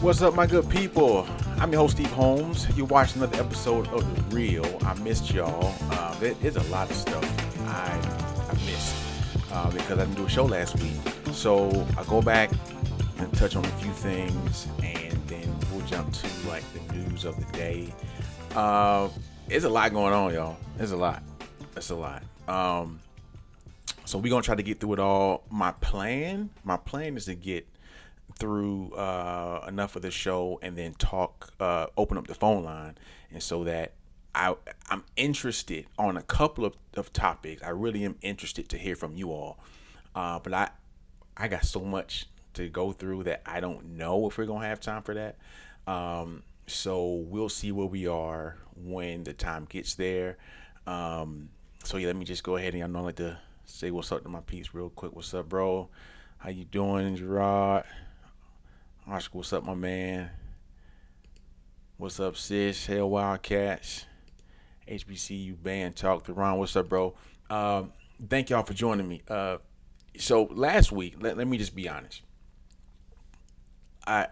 What's up, my good people? I'm your host, Steve Holmes. You're watching another episode of The Real. I missed y'all. There's a lot of stuff I missed because I didn't do a show last week. So I go back and touch on a few things, and then we'll jump to like the news of the day. There's a lot going on, y'all. There's a lot. It's a lot. So we're gonna try to get through it all. My plan is to get through enough of the show and then open up the phone line, and so that I'm interested on a couple of topics. I really am interested to hear from you all, but I got so much to go through that I don't know if we're gonna have time for that. So we'll see where we are when the time gets there. So yeah, let me just go ahead and I know I like to say what's up to my peeps real quick. What's up, bro? How you doing, Gerard? Oscar, what's up, my man? What's up, sis? Hell Wildcats. HBCU band talk. Theron, what's up, bro? Thank y'all for joining me. So last week, let me just be honest. I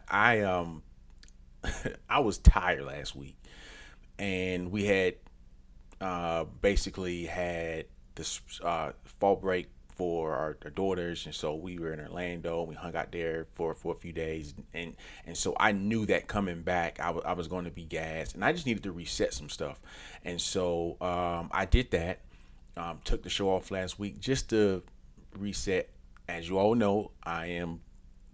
I was tired last week, and we had basically had this fall break for our daughters, and so we were in Orlando. We hung out there for a few days, and so I knew that coming back, I was going to be gassed, and I just needed to reset some stuff, and so I did that. Took the show off last week just to reset. As you all know, I am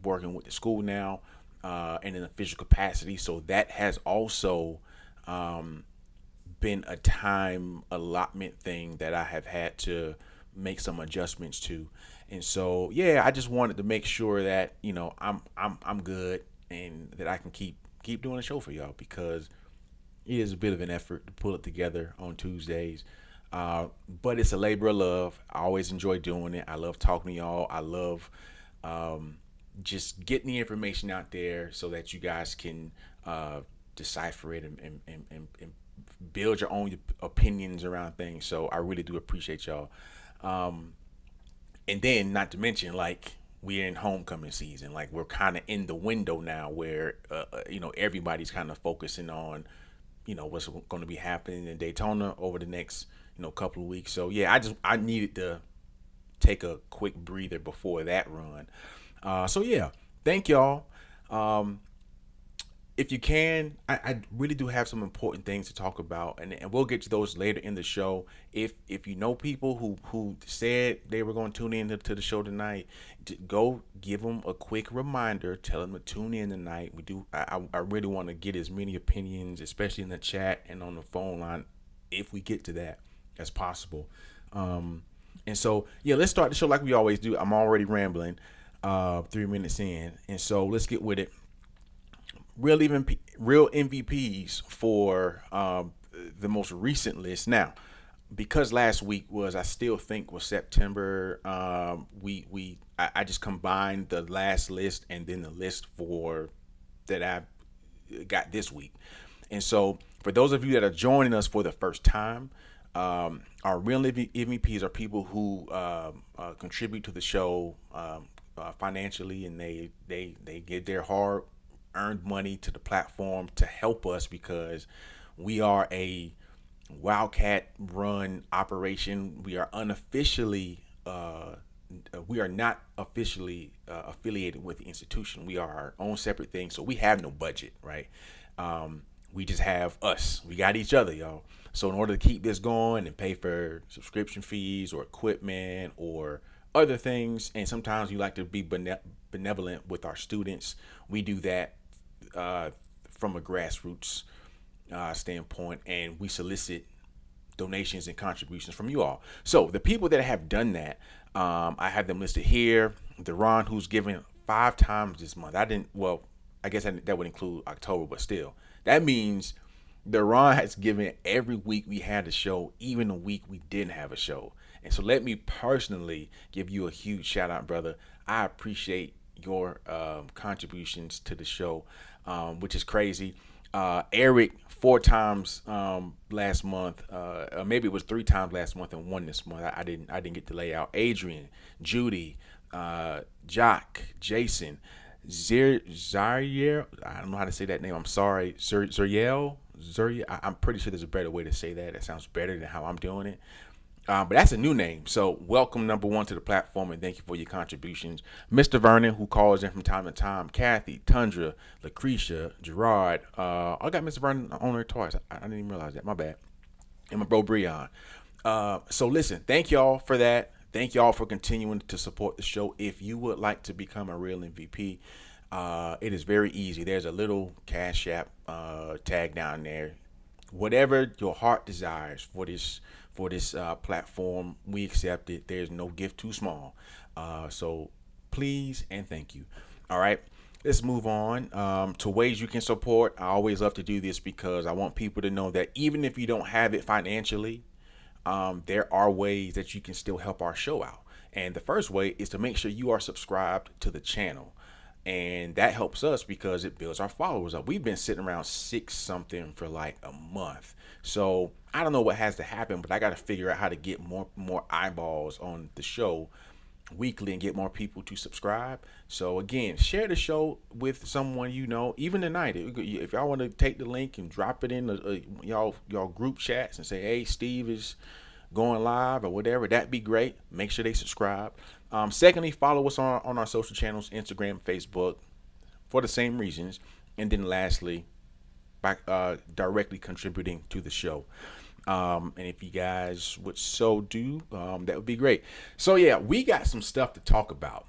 working with the school now, in an official capacity, so that has also been a time allotment thing that I have had to make some adjustments to. And so yeah, I just wanted to make sure that I'm good and that I can keep doing a show for y'all, because it is a bit of an effort to pull it together on Tuesdays. But it's a labor of love. I always enjoy doing it. I love talking to y'all. I love just getting the information out there so that you guys can decipher it and build your own opinions around things. So I really do appreciate y'all. And then, not to mention, like, we're in homecoming season. Like, we're kind of in the window now where everybody's kind of focusing on what's going to be happening in Daytona over the next couple of weeks. So yeah, I needed to take a quick breather before that run. So yeah, thank y'all. If you can, I really do have some important things to talk about, and we'll get to those later in the show. If you know people who said they were going to tune in to the show tonight, go give them a quick reminder. Tell them to tune in tonight. I really want to get as many opinions, especially in the chat and on the phone line, if we get to that, as possible. And so yeah, let's start the show like we always do. I'm already rambling, 3 minutes in, and so let's get with it. Real MVPs for the most recent list. Now, because last week I still think was September. I just combined the last list and then the list for that I got this week. And so for those of you that are joining us for the first time, our real MVPs are people who contribute to the show financially, and they give their hard earned money to the platform to help us, because we are a Wildcat run operation. We are unofficially we are not officially affiliated with the institution. We are our own separate thing, so we have no budget, right? We just have us. We got each other, y'all. So in order to keep this going and pay for subscription fees or equipment or other things, and sometimes we like to be benevolent with our students, we do that from a grassroots standpoint, and we solicit donations and contributions from you all. So the people that have done that, I have them listed here. Deron, who's given 5 times this month. I guess that would include October, but still, that means Deron has given every week we had a show, even the week we didn't have a show. And so let me personally give you a huge shout out, brother. I appreciate your contributions to the show, which is crazy. Eric, 4 times last month. Maybe it was 3 times last month and 1 this month. I didn't get to lay out. Adrian, Judy, Jock, Jason, Zaire. I don't know how to say that name. I'm sorry. Zuriel. Zuriel. I'm pretty sure there's a better way to say that. That sounds better than how I'm doing it. But that's a new name. So welcome, number one, to the platform, and thank you for your contributions. Mr. Vernon, who calls in from time to time, Kathy, Tundra, Lucretia, Gerard. I got Mr. Vernon on there twice. I didn't even realize that. My bad. And my bro, Breon. So listen, thank y'all for that. Thank y'all for continuing to support the show. If you would like to become a real MVP, it is very easy. There's a little Cash App tag down there. Whatever your heart desires for this platform, we accept it. There's no gift too small. So please and thank you. All right. Let's move on to ways you can support. I always love to do this because I want people to know that even if you don't have it financially, there are ways that you can still help our show out. And the first way is to make sure you are subscribed to the channel. And that helps us because it builds our followers up. We've been sitting around 6 something for like a month. So I don't know what has to happen, but I got to figure out how to get more eyeballs on the show weekly and get more people to subscribe. So again, share the show with someone you know. Even tonight, if y'all want to take the link and drop it in y'all group chats and say, hey, Steve is going live or whatever, that'd be great. Make sure they subscribe. Secondly, follow us on our social channels, Instagram, Facebook, for the same reasons. And then lastly, by directly contributing to the show. And if you guys would so do, that would be great. So yeah, we got some stuff to talk about,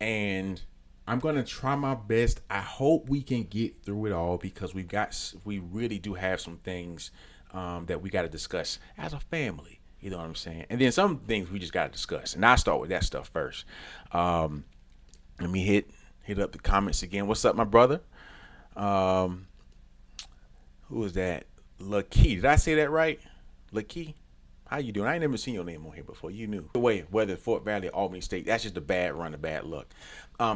and I'm gonna try my best. I hope we can get through it all because we really do have some things that we got to discuss as a family. You know what I'm saying? And then some things we just got to discuss. And I'll start with that stuff first. Let me hit up the comments again. What's up, my brother? Who is that? Lucky. Did I say that right? Lucky? How you doing? I ain't never seen your name on here before. You knew. Wait, whether Fort Valley or Albany State, that's just a bad run of bad luck.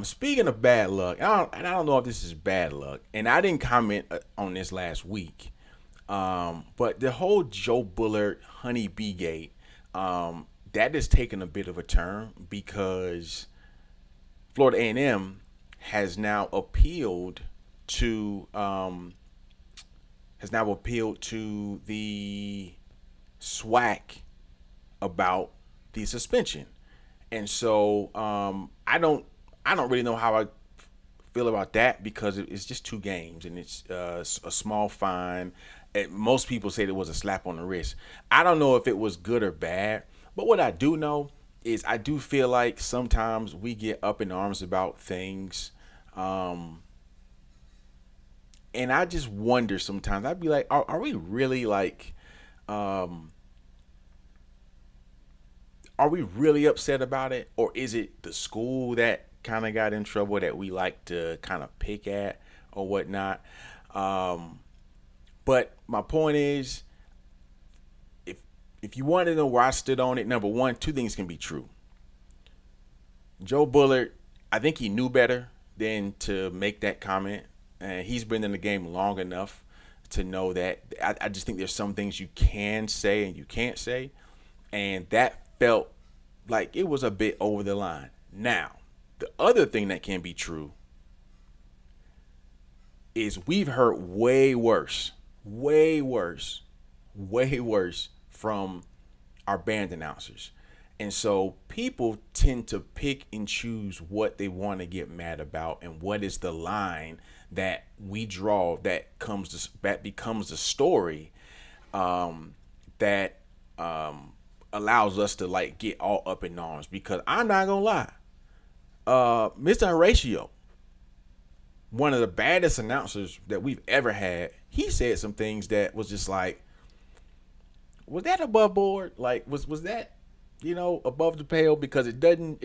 Speaking of bad luck, I don't know if this is bad luck, and I didn't comment on this last week. But the whole Joe Bullard Honey Bee Gate, that is taking a bit of a turn because Florida A&M has now appealed to the SWAC about the suspension, and so I don't really know how I feel about that because it's just 2 games and it's a small fine. Most people say it was a slap on the wrist. I don't know if it was good or bad, but what I do know is I do feel like sometimes we get up in arms about things. And I just wonder sometimes, I'd be like, are we really like, are we really upset about it? Or is it the school that kind of got in trouble that we like to kind of pick at or whatnot? But my point is, if you want to know where I stood on it, number one, 2 things can be true. Joe Bullard, I think he knew better than to make that comment. And he's been in the game long enough to know that. I just think there's some things you can say and you can't say. And that felt like it was a bit over the line. Now, the other thing that can be true is we've heard way worse from our band announcers. And so people tend to pick and choose what they want to get mad about and what is the line that we draw that becomes the story that allows us to like get all up in arms. Because I'm not gonna lie, Mr. Horatio, one of the baddest announcers that we've ever had, he said some things that was just like, was that above board? Like was that, above the pale? Because it doesn't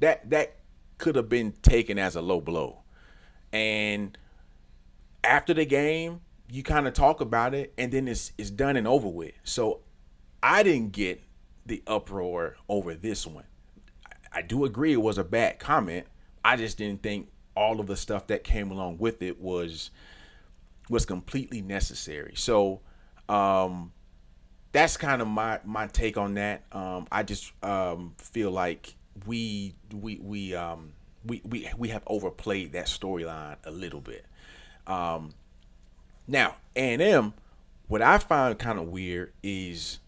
that could have been taken as a low blow. And after the game, you kind of talk about it, and then it's done and over with. So I didn't get the uproar over this one. I do agree it was a bad comment. I just didn't think all of the stuff that came along with it was completely necessary. So that's kind of my take on that. I just feel like we we have overplayed that storyline a little bit. Now A&M, what I find kind of weird is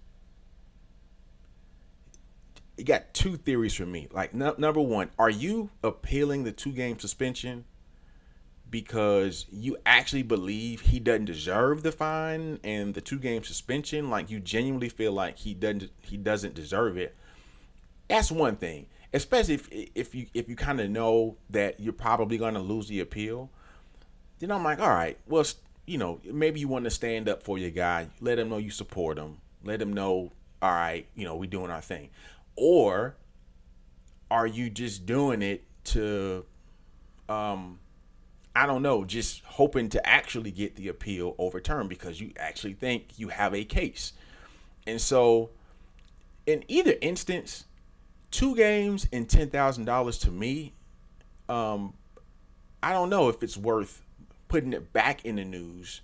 you got two theories for me. Like number one, are you appealing the 2 game suspension because you actually believe he doesn't deserve the fine and the 2 game suspension? Like you genuinely feel like he doesn't deserve it. That's one thing. Especially if you kind of know that you're probably going to lose the appeal, then I'm like, all right, well, maybe you want to stand up for your guy. Let him know you support him. Let him know, all right, we doing our thing. Or are you just doing it to, I don't know, just hoping to actually get the appeal overturned because you actually think you have a case? And so, in either instance, 2 games and $10,000 to me, I don't know if it's worth putting it back in the news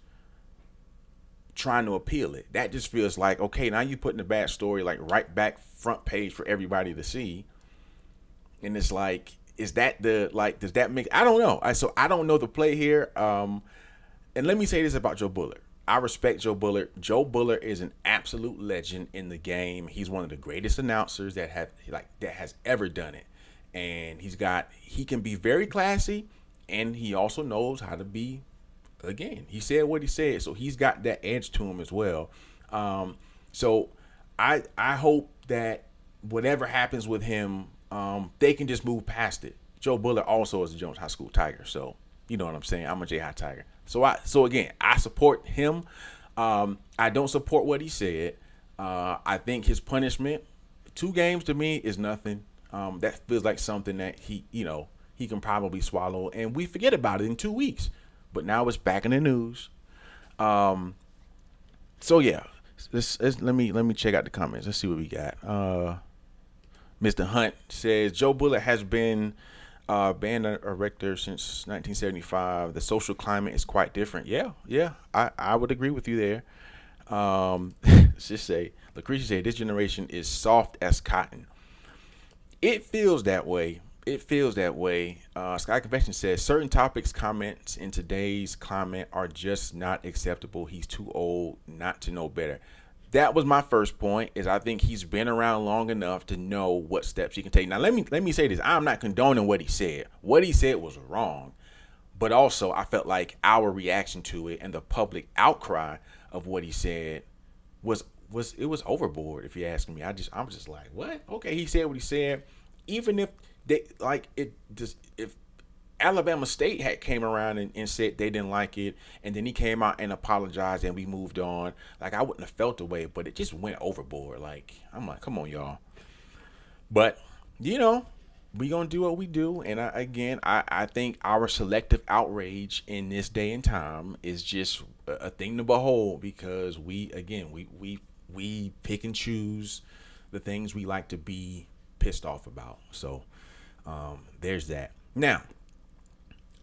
trying to appeal it. That just feels like, okay, now you're putting a bad story like right back front page for everybody to see. And it's like, is that does that make, I don't know. So I don't know the play here. And let me say this about Joe Bullard. I respect Joe Bullard. Joe Bullard is an absolute legend in the game. He's one of the greatest announcers that has ever done it. And he can be very classy, and he also knows how to be, again, he said what he said, so he's got that edge to him as well. So I hope that whatever happens with him, they can just move past it. Joe Bullard also is a Jones High School Tiger, so you know what I'm saying. I'm a J High Tiger. So again, I support him. I don't support what he said. I think his punishment, 2 games to me, is nothing. That feels like something that he can probably swallow, and we forget about it in 2 weeks. But now it's back in the news. So yeah, let me check out the comments. Let's see what we got. Mr. Hunt says Joe Bullard has been band director since 1975. The social climate is quite different. Yeah, I would agree with you there. Let's just say, Lucretia said, this generation is soft as cotton. It feels that way. Sky Convention says certain topics, comments in today's climate are just not acceptable. He's too old not to know better. That was my first point, is I think he's been around long enough to know what steps he can take. Now, let me say this. I'm not condoning what he said. What he said was wrong. But also, I felt like our reaction to it and the public outcry of what he said was overboard, if you ask me. I'm just like, what? Okay, he said what he said. Even if if Alabama State had came around and said they didn't like it, and then he came out and apologized and we moved on, like, I wouldn't have felt the way, but it just went overboard. Like, I'm like, come on, y'all. But we gonna do what we do, and I think our selective outrage in this day and time is just a thing to behold, because we pick and choose the things we like to be pissed off about. So there's that. Now,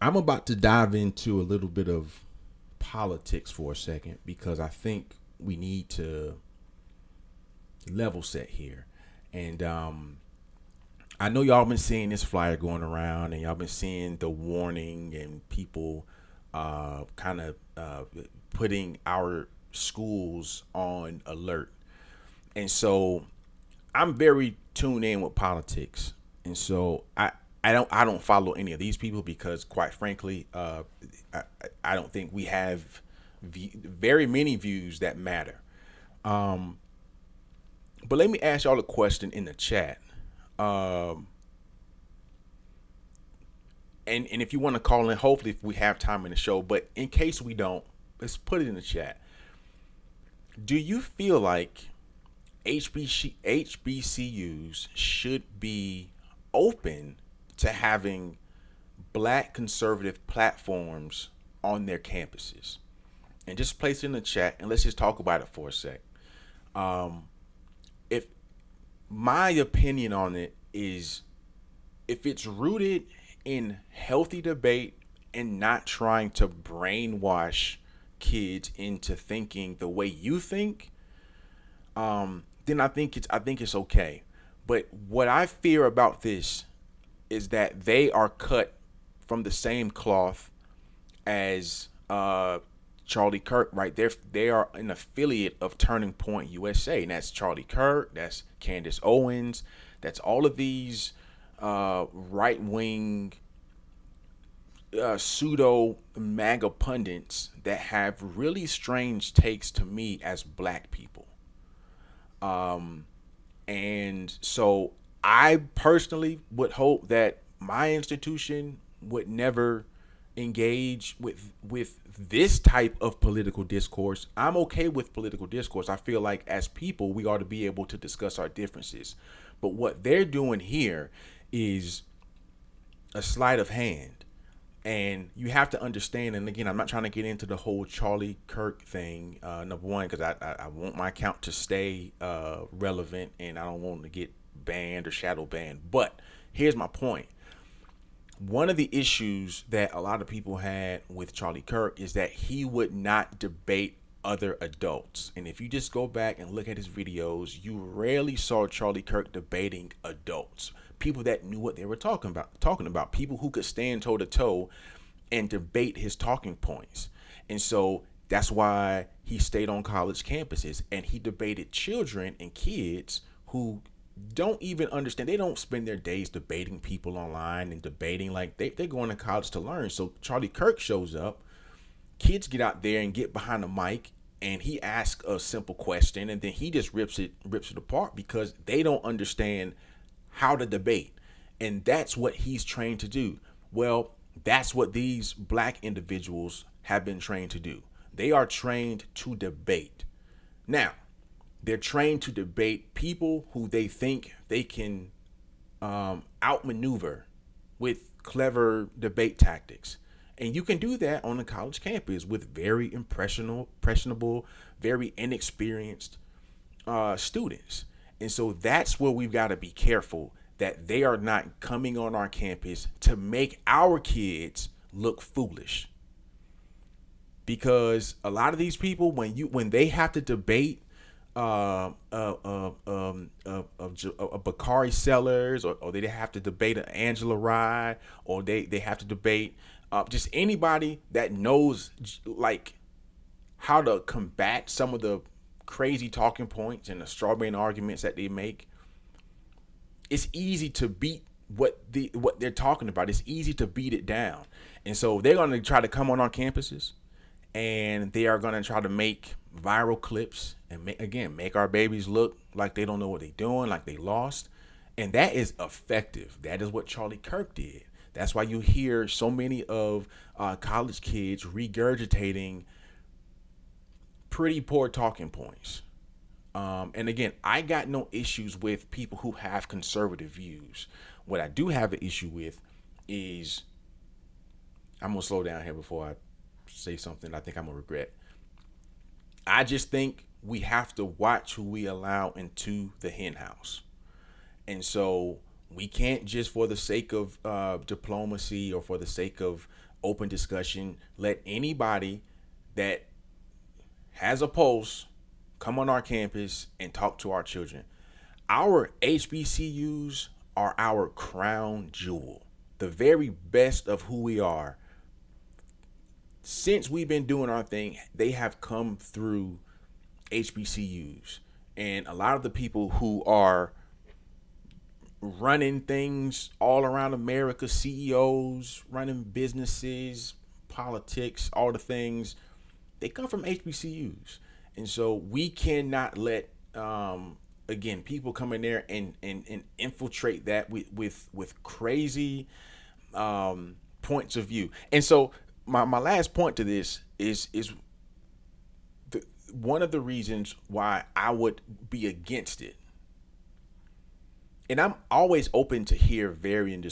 I'm about to dive into a little bit of politics for a second, because I think we need to level set here. And I know y'all been seeing this flyer going around, and y'all been seeing the warning and people kind of putting our schools on alert. And so I'm very tuned in with politics. And so I don't follow any of these people, because quite frankly, I don't think we have very many views that matter. But let me ask y'all a question in the chat. And if you want to call in, hopefully if we have time in the show, but in case we don't, let's put it in the chat. Do you feel like HBCUs should be open to having black conservative platforms on their campuses? And just place it in the chat, and let's just talk about it for a sec. If my opinion on it is, if it's rooted in healthy debate and not trying to brainwash kids into thinking the way you think, then I think it's okay. But what I fear about this is that they are cut from the same cloth as Charlie Kirk, right? They are an affiliate of Turning Point USA, and that's Charlie Kirk, that's Candace Owens, that's all of these right wing pseudo MAGA pundits that have really strange takes to me as black people. And so I personally would hope that my institution would never engage with this type of political discourse. I'm okay with political discourse. I feel like as people we ought to be able to discuss our differences. But what they're doing here is a sleight of hand. And you have to understand, and again, I'm not trying to get into the whole Charlie Kirk thing, number one, because I want my account to stay relevant, and I don't want to get banned or shadow banned. But here's my point. One of the issues that a lot of people had with Charlie Kirk is that he would not debate other adults. And if you just go back and look at his videos, you rarely saw Charlie Kirk debating adults, people that knew what they were talking about, people who could stand toe to toe and debate his talking points. And so that's why he stayed on college campuses and he debated children and kids who don't even understand. They don't spend their days debating people online and debating. Like they're going to college to learn. So Charlie Kirk shows up, kids get out there and get behind the mic, and he asks a simple question, and then he just rips it apart because they don't understand how to debate. And that's what he's trained to do. Well, that's what these black individuals have been trained to do. They are trained to debate. Now, they're trained to debate people who they think they can outmaneuver with clever debate tactics. And you can do that on a college campus with very impressionable, very inexperienced students. And so that's where we've got to be careful that they are not coming on our campus to make our kids look foolish. Because a lot of these people, when they have to debate Bakari Sellers, or they have to debate an Angela Rye, or they have to debate just anybody that knows like how to combat some of the crazy talking points and the strawberry arguments that they make. It's easy to beat what they're talking about. It's easy to beat it down. And so they're going to try to come on our campuses, and they are going to try to make viral clips and make our babies look like they don't know what they're doing, like they lost. And that is effective. That is what Charlie Kirk did. That's why you hear so many of college kids regurgitating pretty poor talking points. And again, I got no issues with people who have conservative views. What I do have an issue with is, I'm going to slow down here before I say something I think I'm going to regret. I just think we have to watch who we allow into the hen house. And so we can't just, for the sake of diplomacy or for the sake of open discussion, let anybody that has a pulse come on our campus and talk to our children. Our HBCUs are our crown jewel, the very best of who we are. Since we've been doing our thing, they have come through HBCUs. And a lot of the people who are running things all around America, CEOs, running businesses, politics, all the things, they come from HBCUs. And so we cannot let, again, people come in there and infiltrate that with crazy points of view. And so my last point to this is one of the reasons why I would be against it. And I'm always open to hear varying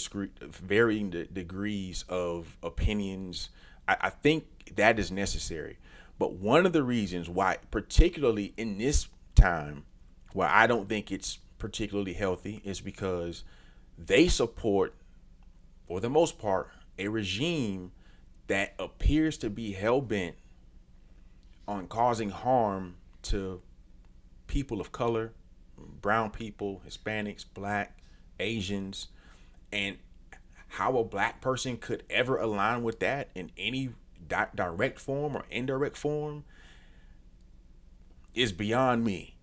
degrees of opinions. I think that is necessary. But one of the reasons why, particularly in this time, where I don't think it's particularly healthy, is because they support, for the most part, a regime that appears to be hell-bent on causing harm to people of color, brown people, Hispanics, black, Asians, and how a black person could ever align with that in any direct form or indirect form is beyond me.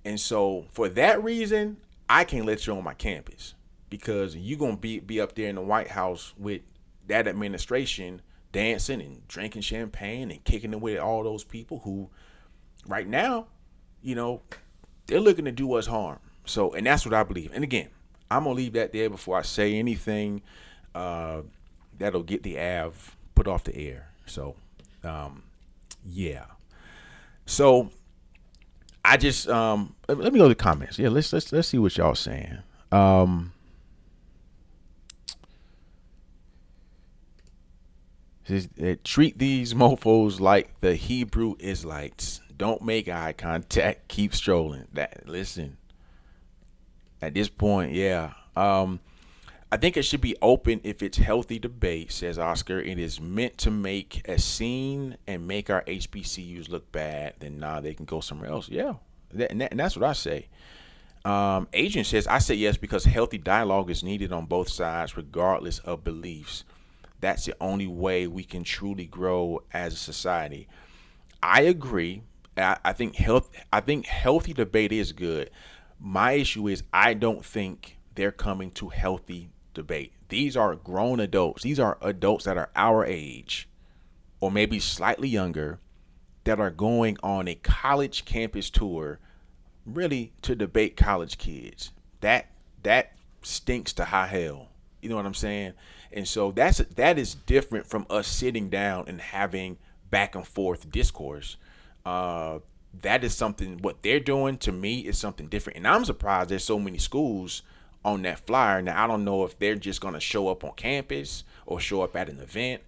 And so for that reason, I can't let you on my campus because you're gonna be up there in the White House with that administration dancing and drinking champagne and kicking it with all those people who right now, you know, they're looking to do us harm. So, and that's what I believe. And again, I'm gonna leave that there before I say anything that'll get the Av put off the air. So, yeah. So I just let me go to the comments. Yeah, let's see what y'all saying. Treat these mofos like the Hebrew Israelites. Don't make eye contact. Keep strolling. That listen. At this point, yeah. I think it should be open if it's healthy debate, says Oscar. It is meant to make a scene and make our HBCUs look bad. Then they can go somewhere else. Yeah, and that's what I say. Adrian says, I say yes because healthy dialogue is needed on both sides, regardless of beliefs. That's the only way we can truly grow as a society. I agree. I think healthy debate is good. My issue is I don't think they're coming to healthy debate. These are grown adults. These are adults that are our age or maybe slightly younger that are going on a college campus tour really to debate college kids. That stinks to high hell. You know what I'm saying? And so that is different from us sitting down and having back and forth discourse. That is something, what they're doing to me is something different. And I'm surprised there's so many schools on that flyer. Now, I don't know if they're just going to show up on campus or show up at an event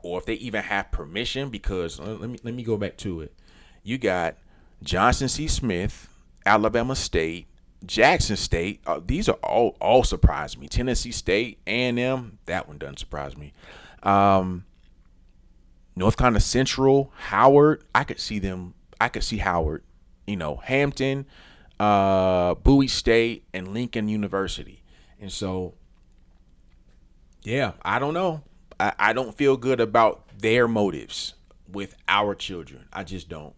or if they even have permission, because let me go back to it. You got Johnson C. Smith, Alabama State, Jackson State. These are all surprised me. Tennessee State, A&M, that one doesn't surprise me. North Carolina Central, Howard, I could see Howard, Hampton, Bowie State, and Lincoln University. And so, yeah, I don't know. I don't feel good about their motives with our children. I just don't.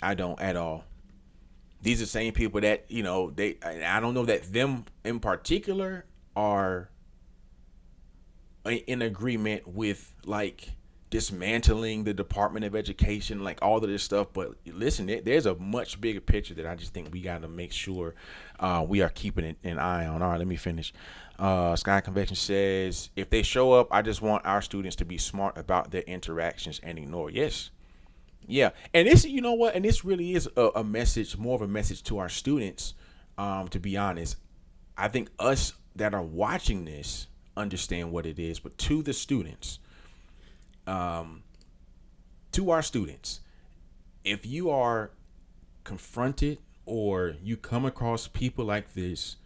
I don't at all. These are the same people that, I don't know that them in particular are in agreement with like dismantling the Department of Education, like all of this stuff. But listen, there's a much bigger picture that I just think we got to make sure we are keeping an eye on. All right, let me finish. Sky Convection says, if they show up, I just want our students to be smart about their interactions and ignore. Yes. Yeah. And this, you know what? And this really is a message, more of a message to our students. To be honest, I think us that are watching this understand what it is, but to the students, to our students, if you are confronted or you come across people like this,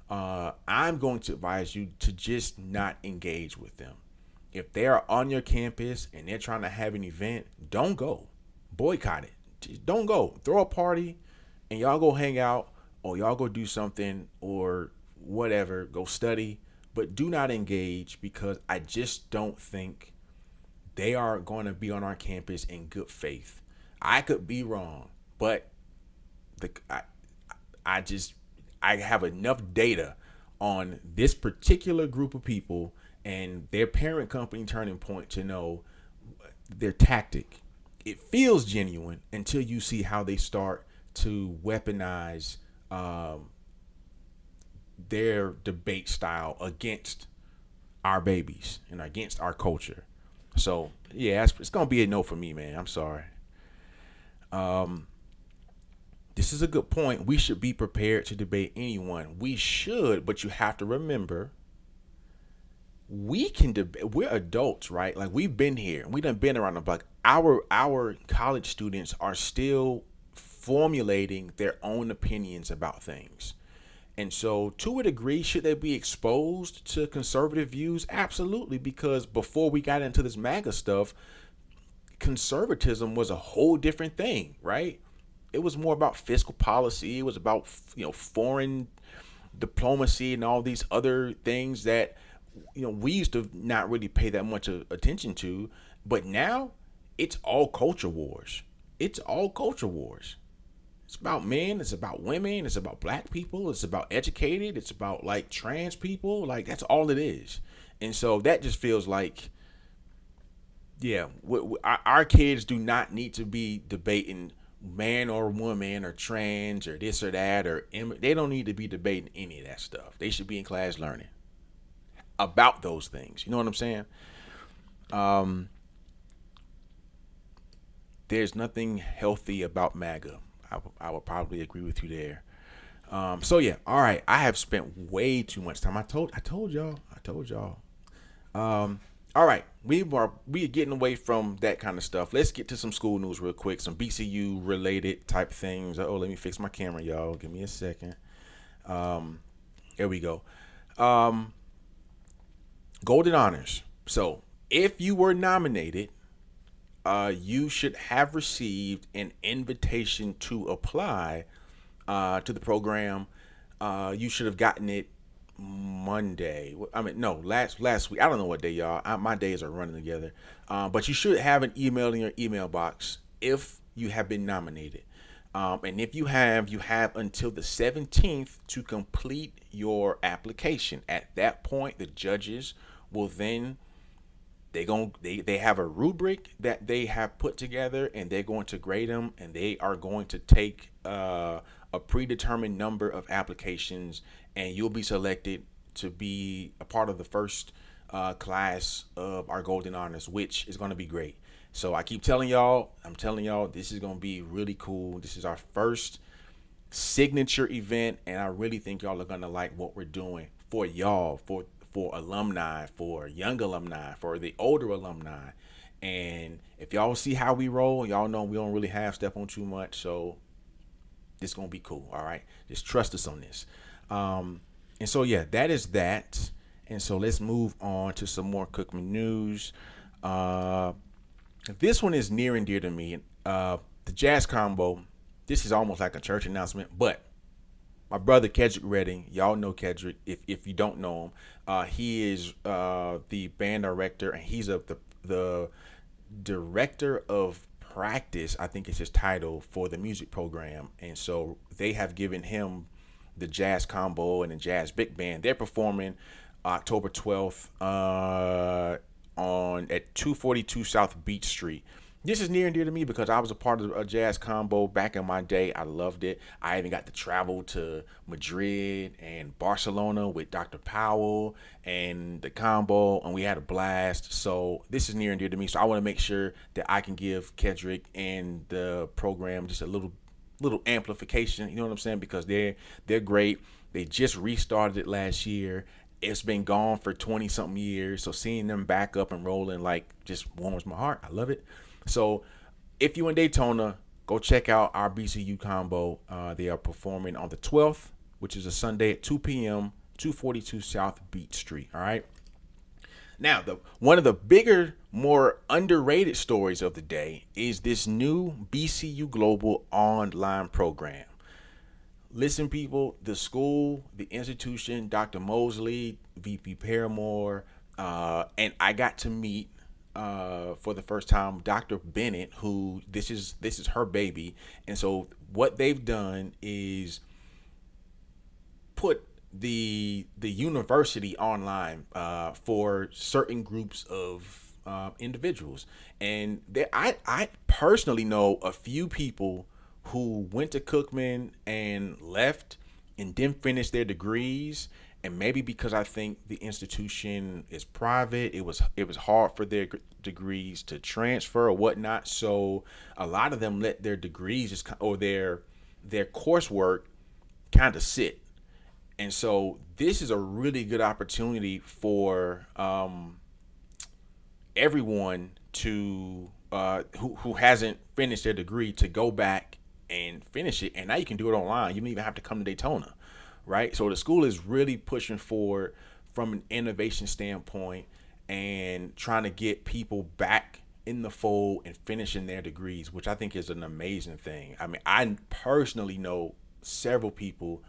I'm going to advise you to just not engage with them. If they are on your campus and they're trying to have an event, don't go. Boycott it. Just don't go. Throw a party and y'all go hang out or y'all go do something or whatever. Go study. But do not engage, because I just don't think they are going to be on our campus in good faith. I could be wrong, but I have enough data on this particular group of people and their parent company Turning Point to know their tactic. It feels genuine until you see how they start to weaponize their debate style against our babies and against our culture. So yeah, it's gonna be a no for me, man. I'm sorry. This is a good point. We should be prepared to debate anyone. We should, but you have to remember, we can debate. We're adults, right? Like, we've been here. We done been around the block. Our college students are still formulating their own opinions about things. And so, to a degree, should they be exposed to conservative views? Absolutely, because before we got into this MAGA stuff, conservatism was a whole different thing, right? It was more about fiscal policy. It was about, foreign diplomacy and all these other things that we used to not really pay that much attention to, but now it's all culture wars. It's all culture wars. It's about men, it's about women, it's about black people, it's about educated, it's about like trans people, like that's all it is. And so that just feels like, yeah, our kids do not need to be debating man or woman or trans or this or that, or they don't need to be debating any of that stuff. They should be in class learning about those things. You know what I'm saying? There's nothing healthy about MAGA. I would probably agree with you there. So yeah, all right. I have spent way too much time. I told y'all. All right, we are getting away from that kind of stuff. Let's get to some school news real quick, some BCU related type things. Oh, let me fix my camera, y'all. Give me a second. There we go. Golden Honors. So if you were nominated, you should have received an invitation to apply to the program. You should have gotten it Monday. No, last week. I don't know what day, y'all. My days are running together. But you should have an email in your email box if you have been nominated. And if you have until the 17th to complete your application. At that point, the judges will then they have a rubric that they have put together, and they're going to grade them, and they are going to take a predetermined number of applications, and you'll be selected to be a part of the first class of our Golden Honors, which is going to be great. So I'm telling y'all, this is going to be really cool. This is our first signature event, and I really think y'all are going to like what we're doing for y'all, for alumni, for young alumni, for the older alumni. And if y'all see how we roll, y'all know we don't really have step on too much. So this is going to be cool. All right. Just trust us on this. And so, yeah, that is that. And so let's move on to some more Cookman news. This one is near and dear to me. The Jazz Combo. This is almost like a church announcement, but my brother Kedrick Redding, y'all know Kedrick. If you don't know him, he is the band director, and he's the director of practice, I think is his title, for the music program. And so they have given him the Jazz Combo and the Jazz Big Band. They're performing October 12th at 242 South Beach Street. This is near and dear to me because I was a part of a Jazz Combo back in my day. I loved it. I even got to travel to Madrid and Barcelona with Dr. Powell and the Combo, and we had a blast. So this is near and dear to me. So I want to make sure that I can give Kedrick and the program just a little amplification. You know what I'm saying? Because they're great. They just restarted it last year. It's been gone for 20 something years. So seeing them back up and rolling just warms my heart. I love it. So if you in Daytona, go check out our BCU Combo. They are performing on the 12th, which is a Sunday at 2 p.m., 242 South Beach Street. All right. Now, one of the bigger, more underrated stories of the day is this new BCU Global online program. Listen, people, the school, the institution, Dr. Mosley, VP Paramore, and I got to meet for the first time Dr. Bennett, who this is her baby. And so what they've done is put the university online for certain groups of individuals. And I personally know a few people who went to Cookman and left and didn't finish their degrees. And maybe because I think the institution is private, it was hard for their degrees to transfer or whatnot. So a lot of them let their degrees or their coursework kind of sit. And so this is a really good opportunity for everyone to who hasn't finished their degree to go back and finish it. And now you can do it online. You don't even have to come to Daytona. Right. So the school is really pushing forward from an innovation standpoint and trying to get people back in the fold and finishing their degrees, which I think is an amazing thing. I mean, I personally know several people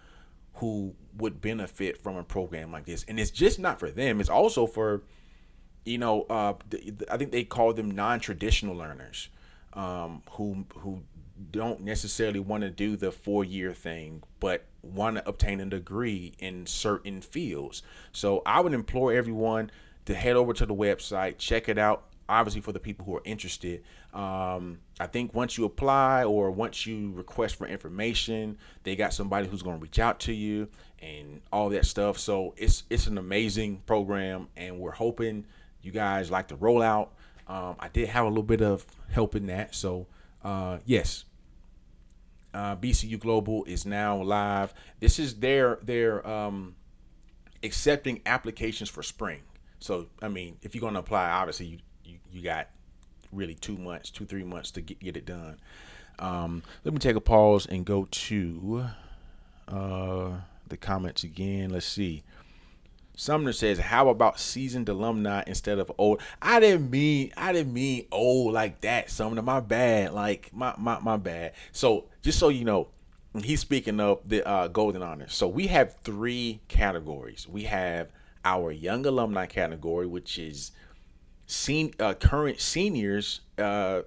who would benefit from a program like this. And it's just not for them. It's also for, I think they call them non-traditional learners, who don't necessarily want to do the 4-year thing, but want to obtain a degree in certain fields. So I would implore everyone to head over to the website, check it out. Obviously, for the people who are interested, I think once you apply or once you request for information, they got somebody who's going to reach out to you and all that stuff. So it's an amazing program, and we're hoping you guys like the rollout. I did have a little bit of help in that. So yes, BCU Global is now live. This is their accepting applications for spring. So I mean, if you're going to apply, obviously you got really 3 months to get it done. Let me take a pause and go to the comments again. Let's see. Sumner says, "How about seasoned alumni instead of old?" I didn't mean old like that, Sumner. My bad. Like my bad. So just so you know, he's speaking of the Golden Honors. So we have 3 categories. We have our young alumni category, which is current seniors, or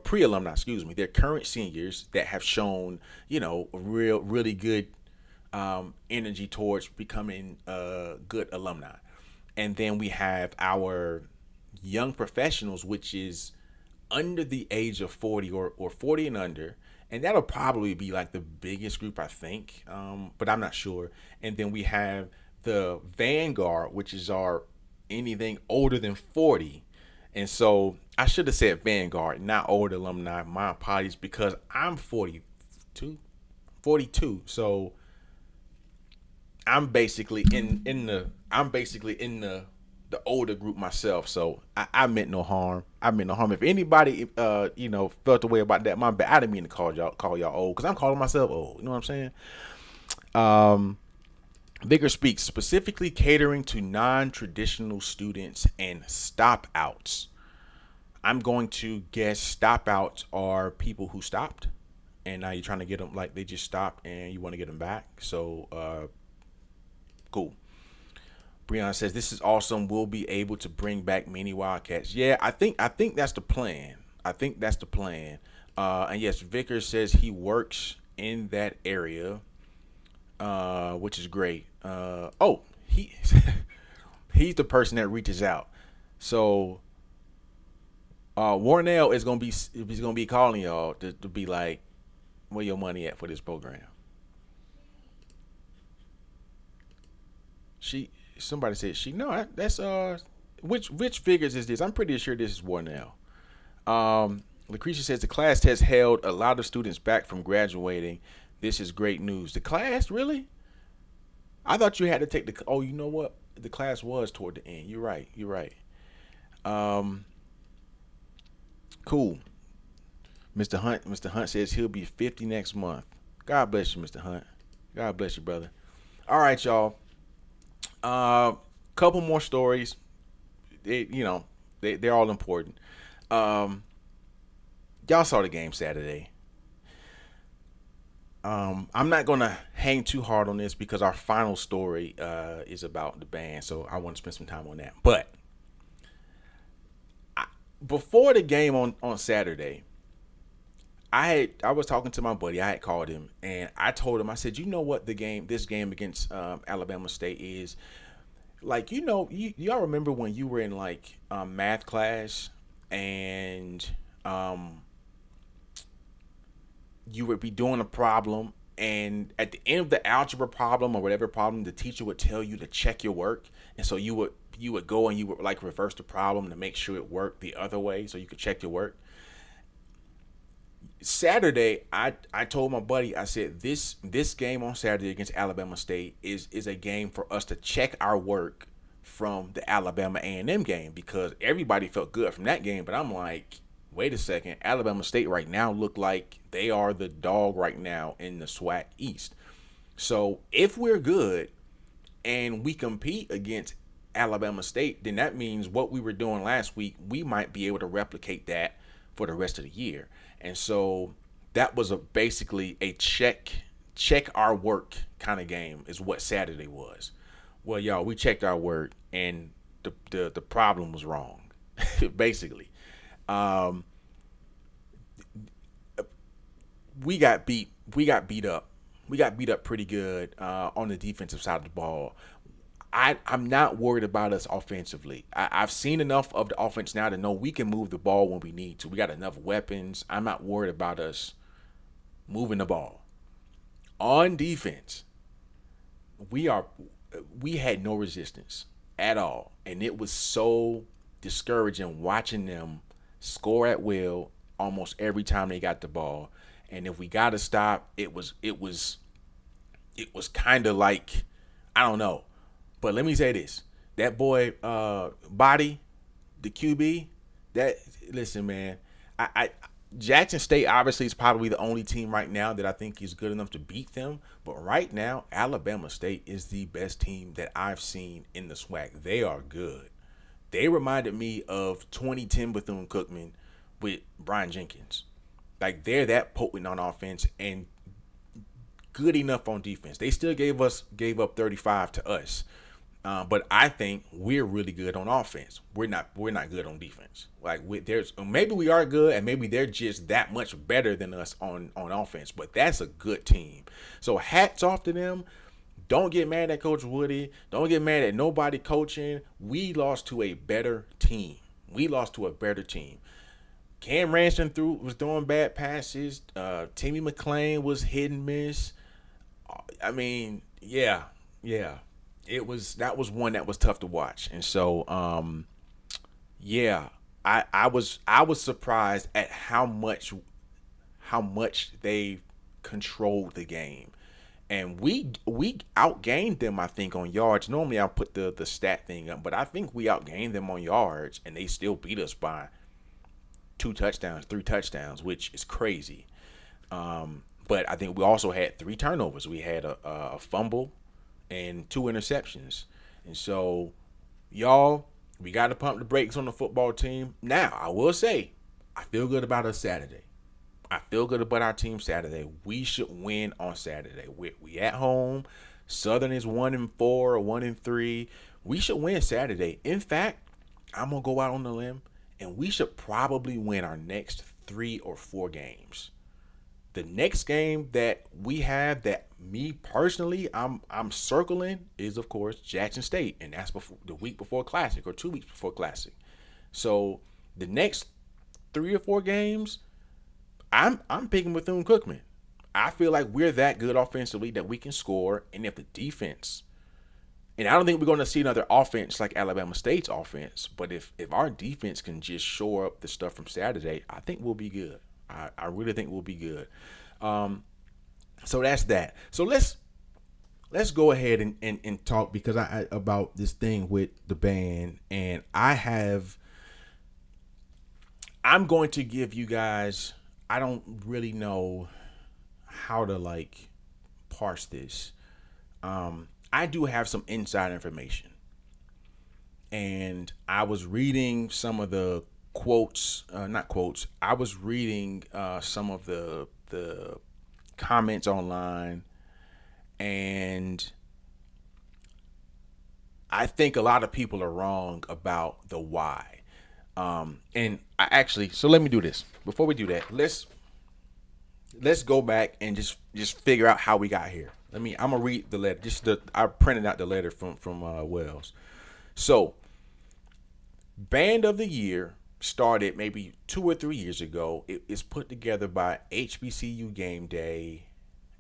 pre-alumni, excuse me. They're current seniors that have shown, really good energy towards becoming good alumni. And then we have our young professionals, which is under the age of 40 or 40 and under. And that'll probably be like the biggest group, I think, but I'm not sure. And then we have the Vanguard, which is our anything older than 40. And so I should have said Vanguard, not older alumni. My apologies, because I'm 42. So I'm basically in the older group myself. So I meant no harm. If anybody felt the way about that, my bad. I didn't mean to call y'all old, because I'm calling myself old. You know what I'm saying? Vigor speaks, specifically catering to non-traditional students and stop outs. I'm going to guess stop outs are people who stopped, and now you're trying to get them, like they just stopped and you want to get them back. So cool. Breon says, "This is awesome. We'll be able to bring back many Wildcats." Yeah, I think that's the plan. And yes, Vickers says he works in that area, which is great. He's the person that reaches out. So Warnell is gonna be calling y'all to be like, where your money at for this program? Somebody said that's which figures is this? I'm pretty sure this is Warnell. Lucretia says the class has held a lot of students back from graduating. This is great news. The class, really? I thought you had to take the. Oh, you know what? The class was toward the end. You're right. Cool. Mr. Hunt says he'll be 50 next month. God bless you, Mr. Hunt. God bless you, brother. All right, y'all. Couple more stories. They're all important. Y'all saw the game Saturday. I'm not gonna hang too hard on this because our final story is about the band, so I want to spend some time on that. But before the game on Saturday, I was talking to my buddy. I had called him and I told him, I said, you know what this game against Alabama State is like. Y'all remember when you were in like math class and you would be doing a problem, and at the end of the algebra problem or whatever problem, the teacher would tell you to check your work, and so you would go and you would like reverse the problem to make sure it worked the other way so you could check your work. Saturday, I told my buddy, I said this game on Saturday against Alabama State is a game for us to check our work from the Alabama A&M game, because everybody felt good from that game, but I'm like, wait a second, Alabama State right now look like they are the dog right now in the SWAC East. So if we're good and we compete against Alabama State, then that means what we were doing last week, we might be able to replicate that for the rest of the year. And so that was basically a check check our work kind of game is what Saturday was. Well, y'all, we checked our work and the problem was wrong, basically. Um, we got beat. We got beat up. We got beat up pretty good on the defensive side of the ball. I'm not worried about us offensively. I've seen enough of the offense now to know we can move the ball when we need to. We got enough weapons. I'm not worried about us moving the ball. On defense, we had no resistance at all, and it was so discouraging watching them score at will almost every time they got the ball. And if we got to stop, it was kind of like, I don't know. But let me say this: that boy, Body, the QB, that listen, man, I Jackson State obviously is probably the only team right now that I think is good enough to beat them. But right now, Alabama State is the best team that I've seen in the SWAC. They are good. They reminded me of 2010 Bethune-Cookman with Brian Jenkins. Like, they're that potent on offense and good enough on defense. They still gave up 35 to us. But I think we're really good on offense. We're not good on defense. Like, maybe we are good, and maybe they're just that much better than us on offense. But that's a good team. So hats off to them. Don't get mad at Coach Woody. Don't get mad at nobody coaching. We lost to a better team. Cam Ransom was throwing bad passes. Timmy McClain was hit and miss. I mean, yeah. That was one that was tough to watch. And so I was surprised at how much they controlled the game. And we outgained them, I think, on yards. Normally I'll put the stat thing up, but I think we outgained them on yards, and they still beat us by 2 touchdowns, 3 touchdowns, which is crazy. But I think we also had 3 turnovers. We had a fumble and 2 interceptions. And so, y'all, we got to pump the brakes on the football team. Now, I will say, I feel good about us Saturday. I feel good about our team Saturday. We should win on Saturday. We at home. Southern is 1-4 or 1-3. We should win Saturday. In fact, I'm going to go out on the limb, and we should probably win our next 3 or 4 games. The next game that we have that me personally I'm circling is, of course, Jackson State, and that's the week before Classic or 2 weeks before Classic. So the next 3 or 4 games, I'm picking Bethune-Cookman. I feel like we're that good offensively that we can score, and if the defense, and I don't think we're going to see another offense like Alabama State's offense, but if our defense can just shore up the stuff from Saturday, I think we'll be good. I really think we'll be good. So that's that. So let's go ahead and talk, because I about this thing with the band, and I'm going to give you guys, I don't really know how to parse this. I do have some inside information, and I was reading some of the not quotes. I was reading some of the comments online, and I think a lot of people are wrong about the why. And so let me do this. Before we do that, let's go back and just figure out how we got here. I'm gonna read the letter. I printed out the letter from Wells. So, Band of the Year started maybe 2 or 3 years ago. It's put together by HBCU Game Day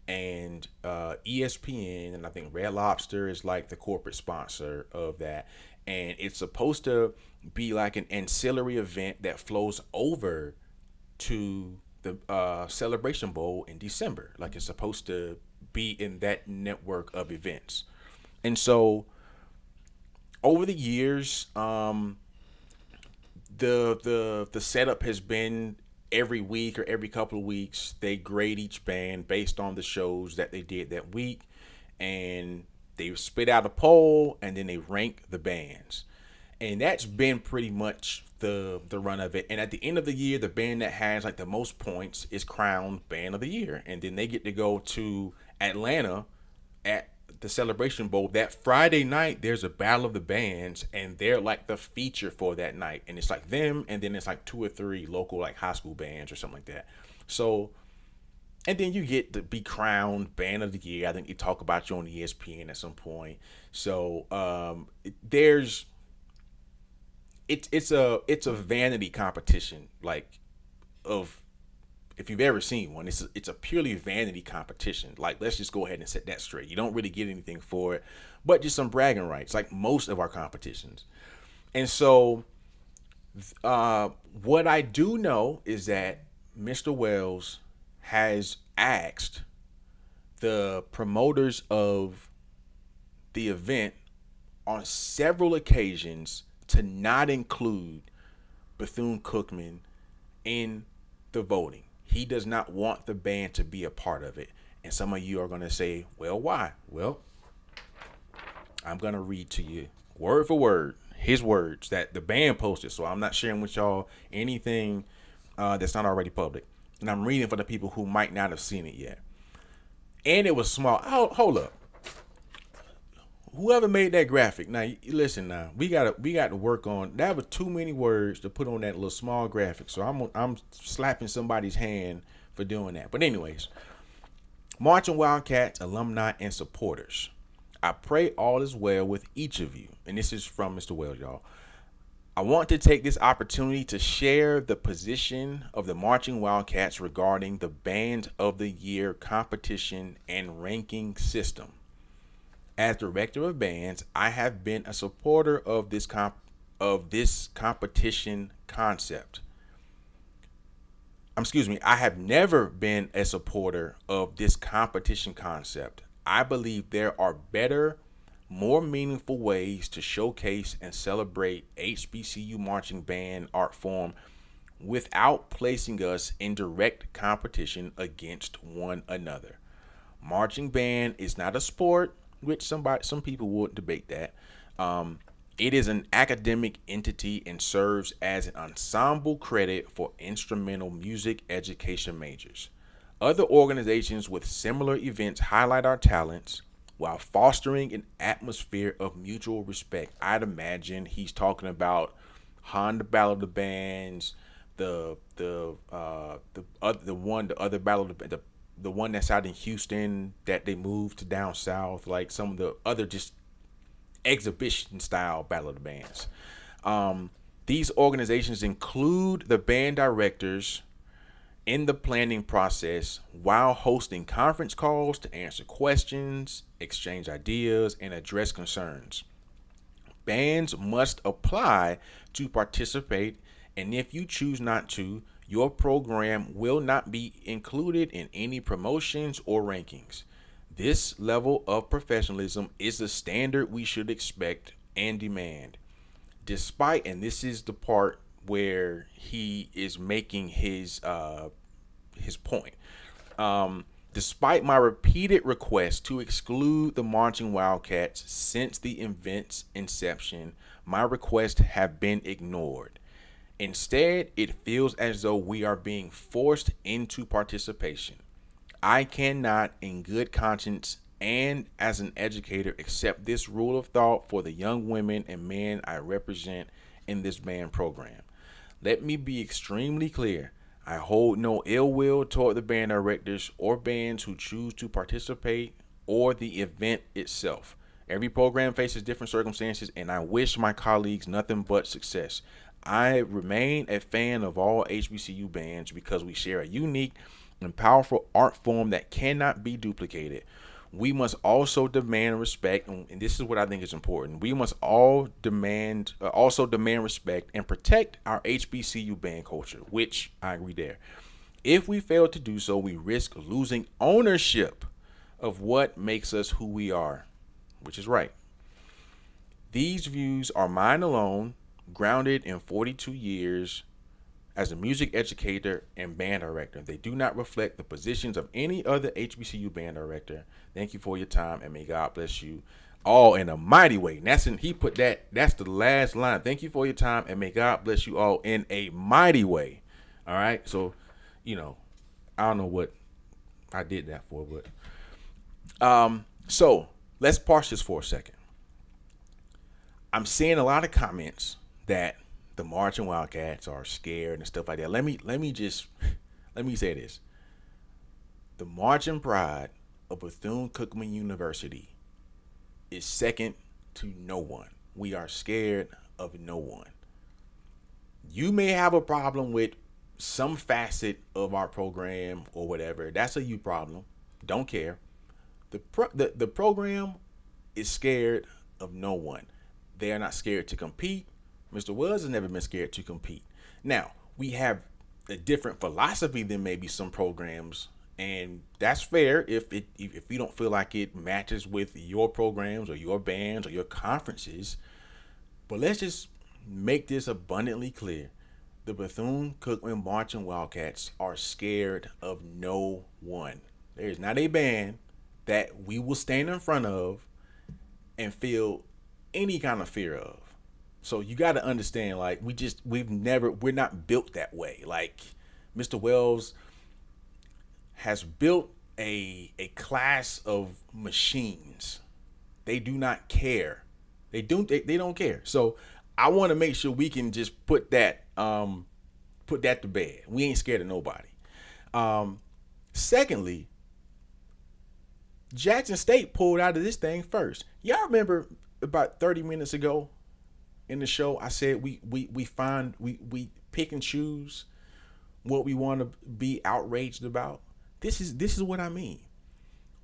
and ESPN, and I think Red Lobster is like the corporate sponsor of that. And it's supposed to be like an ancillary event that flows over to the Celebration Bowl in December. Like, it's supposed to be in that network of events. And so over the years, the setup has been every week or every couple of weeks they grade each band based on the shows that they did that week, and they spit out a poll, and then they rank the bands. And that's been pretty much the run of it. And at the end of the year, the band that has like the most points is crowned Band of the Year, and then they get to go to Atlanta at the Celebration Bowl, that Friday night there's a battle of the bands, and they're like the feature for that night, and it's like them, and then it's like two or three local like high school bands or something like that. So, and then you get to be crowned band of the year. I think they talk about you on ESPN at some point. So there's it's a vanity competition, like, of, if you've ever seen one, it's a purely vanity competition. Like, let's just go ahead and set that straight. You don't really get anything for it, but just some bragging rights, like most of our competitions. And so, what I do know is that Mr. Wells has asked the promoters of the event on several occasions to not include Bethune Cookman in the voting. He does not want the band to be a part of it. And some of you are going to say, well, why? Well, I'm going to read to you word for word his words that the band posted. So I'm not sharing with y'all anything that's not already public. And I'm reading for the people who might not have seen it yet. And it was small. Hold up. Whoever made that graphic, now listen. Now we got to work on that. Was too many words to put on that little small graphic. So I'm slapping somebody's hand for doing that. But anyways, Marching Wildcats alumni and supporters, I pray all is well with each of you. And this is from Mr. Wells, y'all. I want to take this opportunity to share the position of the Marching Wildcats regarding the Band of the Year competition and ranking system. As director of bands, I have been a supporter of this competition concept. I have never been a supporter of this competition concept. I believe there are better, more meaningful ways to showcase and celebrate HBCU marching band art form without placing us in direct competition against one another. Marching band is not a sport, which some people would debate that. It is an academic entity and serves as an ensemble credit for instrumental music education majors. Other organizations with similar events highlight our talents while fostering an atmosphere of mutual respect. I'd imagine he's talking about Honda Battle of the Bands, the other battle of the one that's out in Houston that they moved to down south, like some of the other just exhibition style battle of the bands. These organizations include the band directors in the planning process while hosting conference calls to answer questions, exchange ideas, and address concerns. Bands must apply to participate, and if you choose not to, your program will not be included in any promotions or rankings. This level of professionalism is the standard we should expect and demand. Despite, and this is the part where he is making his point. Despite my repeated requests to exclude the Marching Wildcats since the event's inception, my requests have been ignored. Instead, it feels as though we are being forced into participation. I cannot, in good conscience and as an educator, accept this rule of thought for the young women and men I represent in this band program. Let me be extremely clear. I hold no ill will toward the band directors or bands who choose to participate or the event itself. Every program faces different circumstances, and I wish my colleagues nothing but success. I remain a fan of all HBCU bands because we share a unique and powerful art form that cannot be duplicated. We must also demand respect, and this is what I think is important. We must also demand respect and protect our HBCU band culture, which I agree there. If we fail to do so, we risk losing ownership of what makes us who we are, which is right. These views are mine alone, grounded in 42 years as a music educator and band director. They do not reflect the positions of any other HBCU band director. Thank you for your time, and may God bless you all in a mighty way. And that's the last line. Thank you for your time, and may God bless you all in a mighty way. All right. So, I don't know what I did that for, but So let's parse this for a second. I'm seeing a lot of comments that the Marching Wildcats are scared and stuff like that. Let me say this: the marching pride of Bethune-Cookman University is second to no one. We are scared of no one. You may have a problem with some facet of our program or whatever. That's a you problem. Don't care. The program is scared of no one. They are not scared to compete. Mr. Wells has never been scared to compete. Now, we have a different philosophy than maybe some programs, and that's fair if you don't feel like it matches with your programs or your bands or your conferences. But let's just make this abundantly clear. The Bethune-Cookman Marching Wildcats are scared of no one. There is not a band that we will stand in front of and feel any kind of fear of. So you got to understand, like, we're not built that way. Like, Mr. Wells has built a class of machines. They do not care. They don't care. So I want to make sure we can just put that to bed. We ain't scared of nobody. Secondly, Jackson State pulled out of this thing first. Y'all remember about 30 minutes ago in the show, I said we pick and choose what we want to be outraged about. This is what I mean.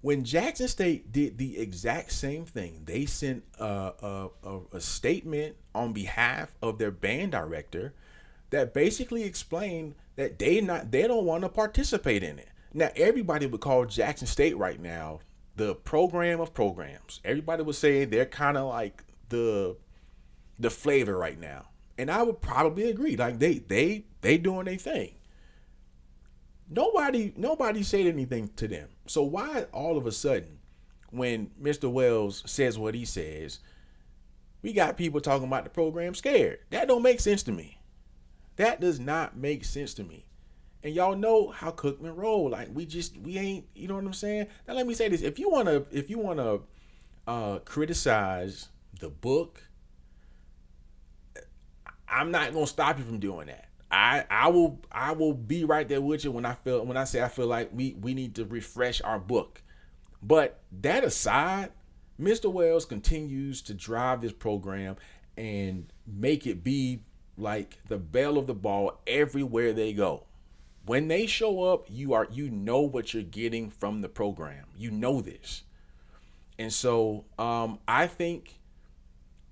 When Jackson State did the exact same thing, they sent a statement on behalf of their band director that basically explained that they don't want to participate in it. Now everybody would call Jackson State right now the program of programs. Everybody would say they're kind of like the flavor right now, and I would probably agree. Like they doing their thing. Nobody said anything to them. So why all of a sudden, when Mr. Wells says what he says, we got people talking about the program scared? That don't make sense to me. That does not make sense to me. And y'all know how Cookman roll. Like we ain't, you know what I'm saying? Now let me say this: if you wanna criticize the book, I'm not gonna stop you from doing that. I will be right there with you when I feel like we need to refresh our book. But that aside, Mr. Wells continues to drive this program and make it be like the belle of the ball everywhere they go. When they show up, you know what you're getting from the program. You know this. And so I think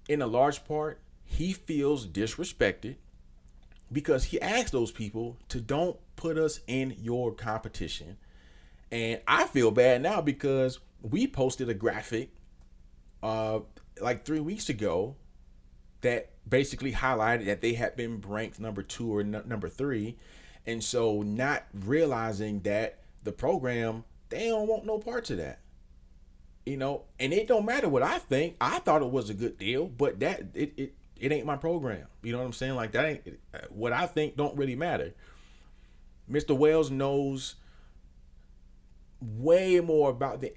in a large part, he feels disrespected because he asked those people to don't put us in your competition. And I feel bad now because we posted a graphic like 3 weeks ago that basically highlighted that they had been ranked number 2 or number 3. And so not realizing that the program, they don't want no parts of that. You know, and it don't matter what I think. I thought it was a good deal, but that it ain't my program. You know what I'm saying? Like that ain't what I think don't really matter. Mr. Wells knows way more about the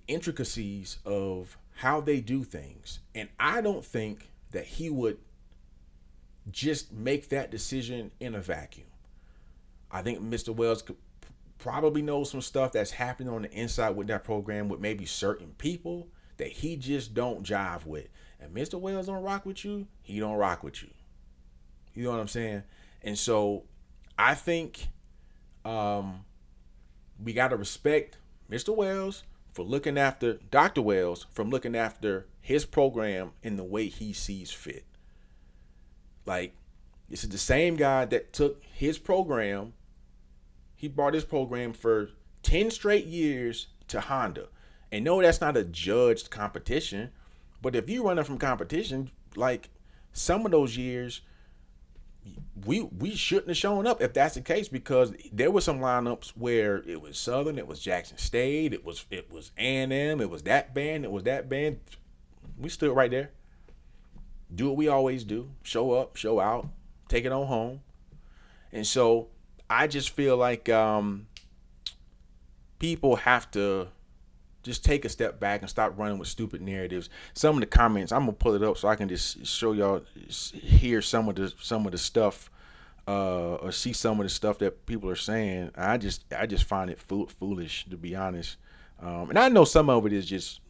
intricacies of how they do things. And I don't think that he would just make that decision in a vacuum. I think Mr. Wells could probably knows some stuff that's happening on the inside with that program with maybe certain people that he just don't jive with. And Mr. Wells don't rock with you, he don't rock with you. You know what I'm saying? And so I think we got to respect Mr. Wells for looking after Dr. Wells from looking after his program in the way he sees fit. Like, this is the same guy that took his program. He brought his program for 10 straight years to Honda. And no, that's not a judged competition. But if you running from competition, like some of those years, we shouldn't have shown up if that's the case, because there were some lineups where it was Southern, it was Jackson State, it was A&M, it was that band, it was that band. We stood right there. Do what we always do. Show up, show out, take it on home. And so I just feel like people have to Just take a step back and stop running with stupid narratives. Some of the comments, I'm gonna pull it up so I can just show y'all, hear some of the stuff, or see some of the stuff that people are saying. I just find it foolish, to be honest. And I know some of it is just,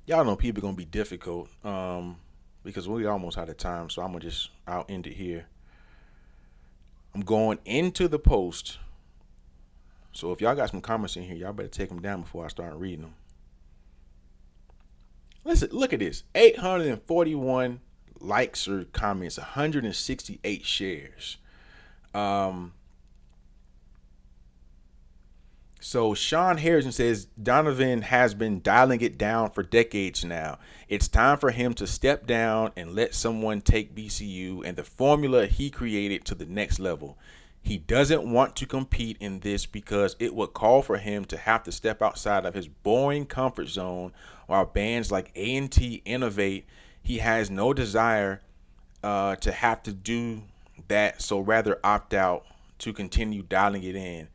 y'all know people are gonna be difficult. Because we almost out of time, so I'll end it here. I'm going into the post. So if y'all got some comments in here, y'all better take them down before I start reading them. Listen, look at this: 841 likes or comments, 168 shares. So Sean Harrison says Donovan has been dialing it down for decades now. It's time for him to step down and let someone take BCU and the formula he created to the next level. He doesn't want to compete in this because it would call for him to have to step outside of his boring comfort zone while bands like A&T innovate. He has no desire to have to do that, so rather opt out to continue dialing it in.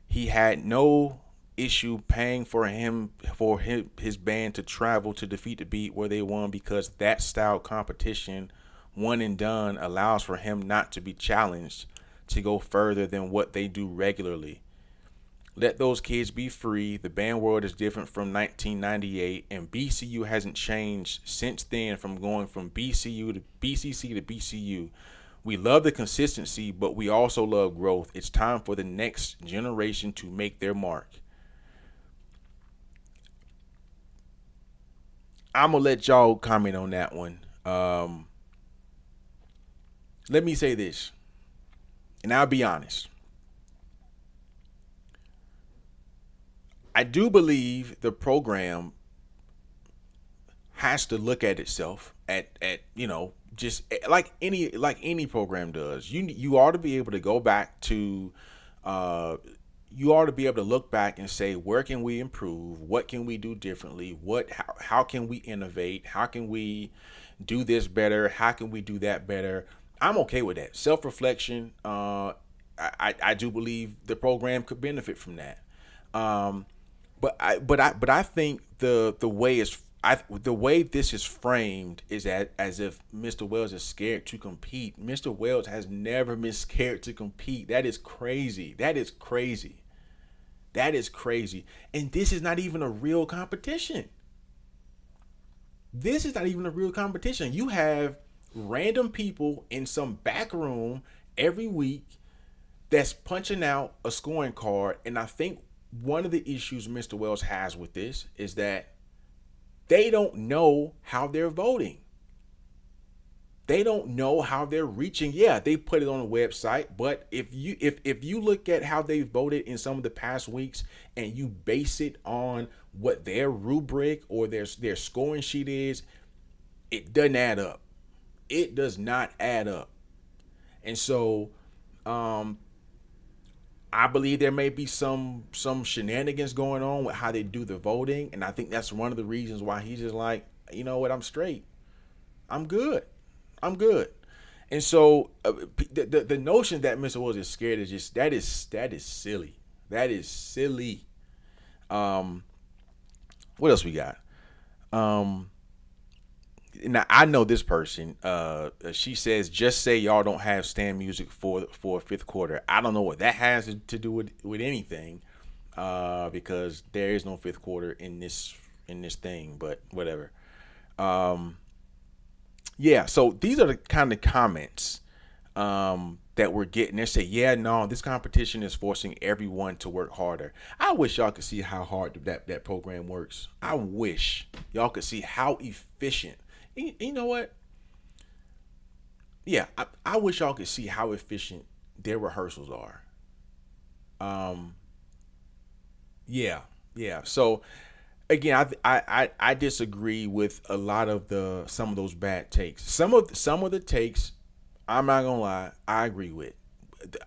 He had no issue paying for his band to travel to Defeat the Beat where they won, because that style competition, one and done, allows for him not to be challenged to go further than what they do regularly. Let those kids be free. The band world is different from 1998, and BCU hasn't changed since then, from going from BCU to BCC to BCU. We love the consistency, but we also love growth. It's time for the next generation to make their mark. I'm going to let y'all comment on that one. Let me say this, and I'll be honest. I do believe the program has to look at itself at just like any program does. You ought to be able to go back to you ought to be able to look back and say, where can we improve? What can we do differently? How can we innovate? How can we do this better? How can we do that better? I'm okay with that. Self-reflection. I do believe the program could benefit from that. But I think the way this is framed is as if Mr. Wells is scared to compete. Mr. Wells has never been scared to compete. That is crazy. That is crazy. That is crazy. And this is not even a real competition. This is not even a real competition. You have random people in some back room every week that's punching out a scoring card. And I think one of the issues Mr. Wells has with this is that they don't know how they're voting. They don't know how they're reaching. Yeah, they put it on a website, but if you look at how they voted in some of the past weeks and you base it on what their rubric or their scoring sheet is, it doesn't add up. It does not add up. And so I believe there may be some shenanigans going on with how they do the voting, and I think that's one of the reasons why he's just like, you know what, I'm straight. I'm good. And so the notion that Mr. Wells is scared is just that is silly. That is silly. What else we got? Now I know this person. She says, just say y'all don't have stand music for fifth quarter. I don't know what that has to do with anything, because there is no fifth quarter in this thing. But whatever. Yeah. So these are the kind of comments that we're getting. They say, yeah, no, this competition is forcing everyone to work harder. I wish y'all could see how hard that program works. I wish y'all could see how efficient. You know what? Yeah, I wish y'all could see how efficient their rehearsals are. Yeah. So again, I disagree with a lot of some of those bad takes. Some of the takes, I'm not gonna lie, I agree with.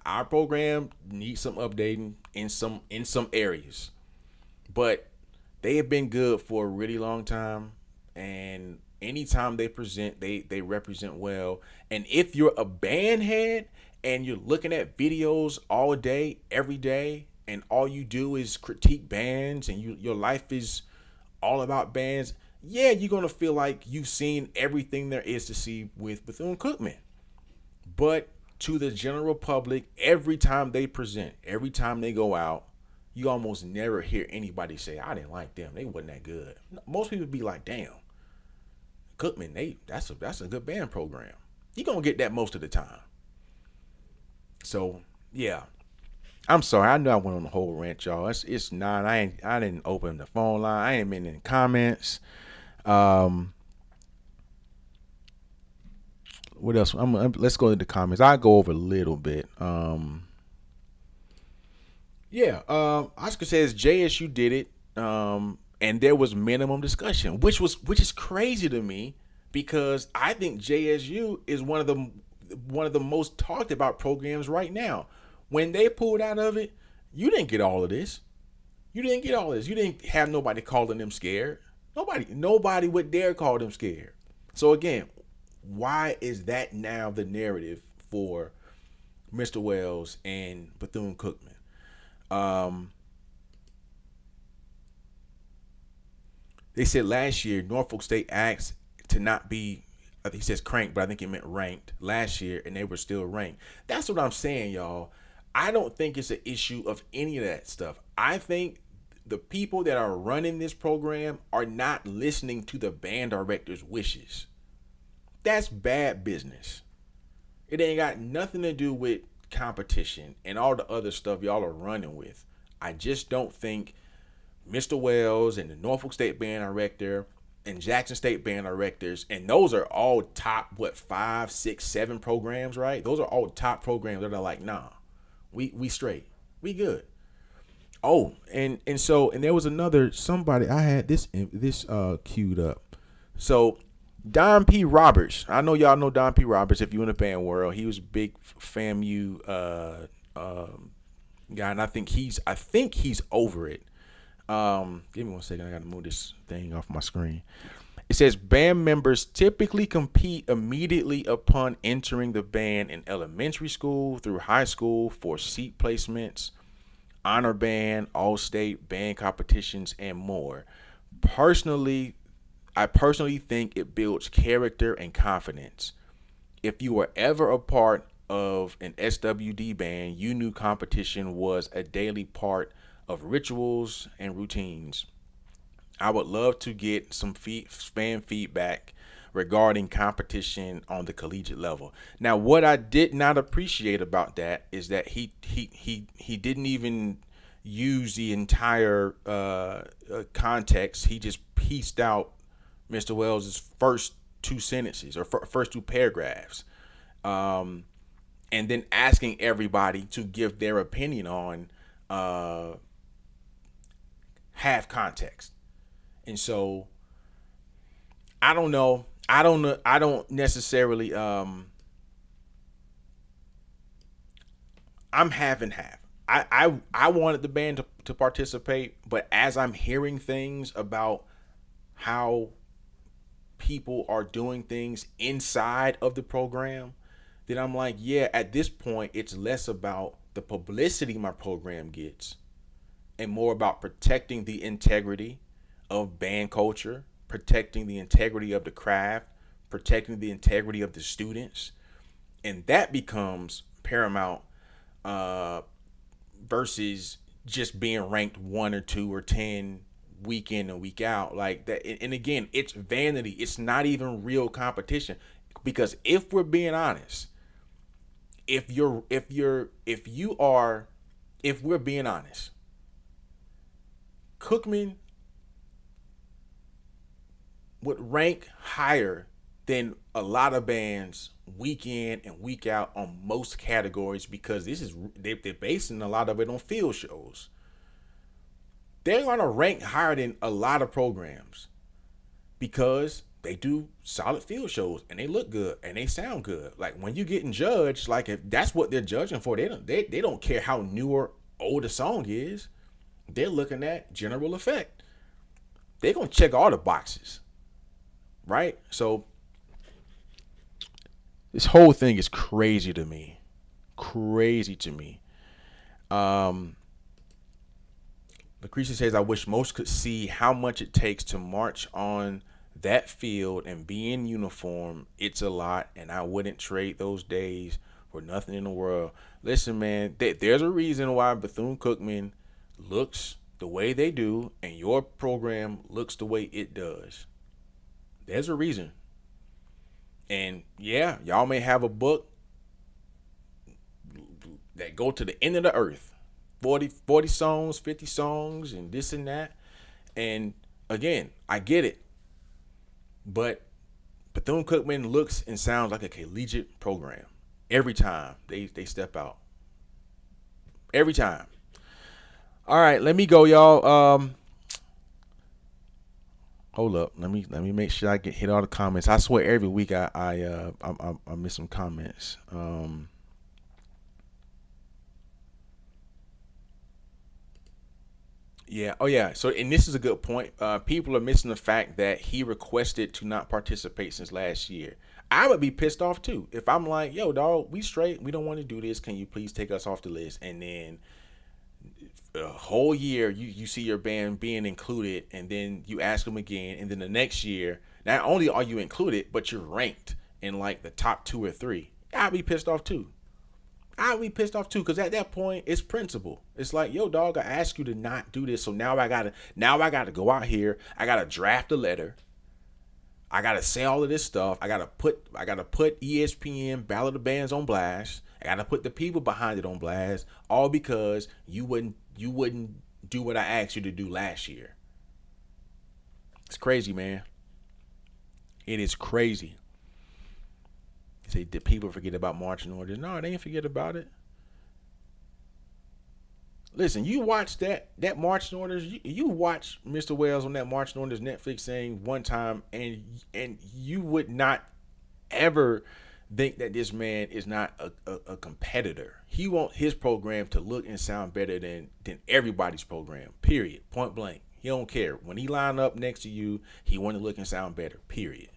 Our program needs some updating in some areas, but they have been good for a really long time, and anytime they present, they represent well. And if you're a band head and you're looking at videos all day, every day, and all you do is critique bands and your life is all about bands, yeah, you're gonna feel like you've seen everything there is to see with Bethune-Cookman. But to the general public, every time they present, every time they go out, you almost never hear anybody say, "I didn't like them. They wasn't that good." Most people be like, "Damn, Cookman, that's a good band program." You gonna get that most of the time. So yeah, I'm sorry. I know I went on the whole rant, y'all. It's 9. I didn't open the phone line. I ain't been in comments. Um, what else? Let's go to the comments. I'll go over a little bit. Yeah. Oscar says JSU did it. And there was minimum discussion, which is crazy to me because I think JSU is one of the most talked about programs right now. When they pulled out of it, you didn't get all of this. You didn't get all of this. You didn't have nobody calling them scared. Nobody would dare call them scared. So again, why is that now the narrative for Mr. Wells and Bethune-Cookman? They said last year Norfolk State asked to not be, I think he says cranked, but I think he meant ranked last year, and they were still ranked. That's what I'm saying, y'all. I don't think it's an issue of any of that stuff. I think the people that are running this program are not listening to the band director's wishes. That's bad business. It ain't got nothing to do with competition and all the other stuff y'all are running with. I just don't think Mr. Wells and the Norfolk State band director and Jackson State band directors, and those are all top 5, 6, 7 programs, right? Those are all top programs that are like, nah, we straight, we good. Oh, and there was another somebody I had this queued up. So Don P. Roberts, I know y'all know Don P. Roberts if you in the band world. He was a big FAMU guy, and I think he's over it. Give me 1 second. I gotta move this thing off my screen. It says band members typically compete immediately upon entering the band in elementary school through high school for seat placements, honor band, all-state band competitions, and more. I personally think it builds character and confidence. If you were ever a part of an SWD band, you knew competition was a daily part of rituals and routines. I would love to get some fan feedback regarding competition on the collegiate level. Now, what I did not appreciate about that is that he didn't even use the entire context. He just pieced out Mr. Wells' first 2 sentences or first 2 paragraphs, and then asking everybody to give their opinion on half context. And so I don't know. I don't necessarily I'm half and half. I wanted the band to participate, but as I'm hearing things about how people are doing things inside of the program, then I'm like, yeah, at this point it's less about the publicity my program gets and more about protecting the integrity of band culture, protecting the integrity of the craft, protecting the integrity of the students. And that becomes paramount versus just being ranked 1 or 2 or 10 week in and week out like that. And again, it's vanity. It's not even real competition, because if we're being honest, if we're being honest, Cookman would rank higher than a lot of bands week in and week out on most categories, because they're basing a lot of it on field shows. They're going to rank higher than a lot of programs because they do solid field shows and they look good and they sound good. Like when you're getting judged, like if that's what they're judging for, they don't care how new or old a song is. They're looking at general effect. They're going to check all the boxes, right? So this whole thing is crazy to me. Lucretia says, I wish most could see how much it takes to march on that field and be in uniform. It's a lot, and I wouldn't trade those days for nothing in the world. Listen, man, there's a reason why Bethune-Cookman looks the way they do, and your program looks the way it does. There's a reason. And yeah, y'all may have a book that go to the end of the earth. 40 songs, 50 songs, and this and that. And again, I get it. But Bethune-Cookman looks and sounds like a collegiate program every time they step out. Every time. All right, let me go, y'all. Hold up. Let me make sure I get hit all the comments. I swear every week I miss some comments. Yeah. Oh, yeah. So, and this is a good point. People are missing the fact that he requested to not participate since last year. I would be pissed off too if I'm like, "Yo, dog, we straight. We don't want to do this. Can you please take us off the list?" And then a whole year, you see your band being included, and then you ask them again, and then the next year, not only are you included, but you're ranked in like the top 2 or 3. I'd be pissed off too. I would be pissed off too, because at that point it's principle. It's like, yo, dog, I asked you to not do this, so now I gotta go out here. I gotta draft a letter. I gotta say all of this stuff. I gotta put ESPN Ballad of Bands on blast. I gotta put the people behind it on blast, all because you wouldn't do what I asked you to do last year. It's crazy, man. It is crazy. Say, did people forget about marching orders? No, they didn't forget about it. Listen, you watch that marching orders. You watch Mr. Wells on that marching orders Netflix thing one time, and you would not ever think that this man is not a competitor. He want his program to look and sound better than everybody's program. Period. Point blank. He don't care. When he line up next to you, he want to look and sound better. Period.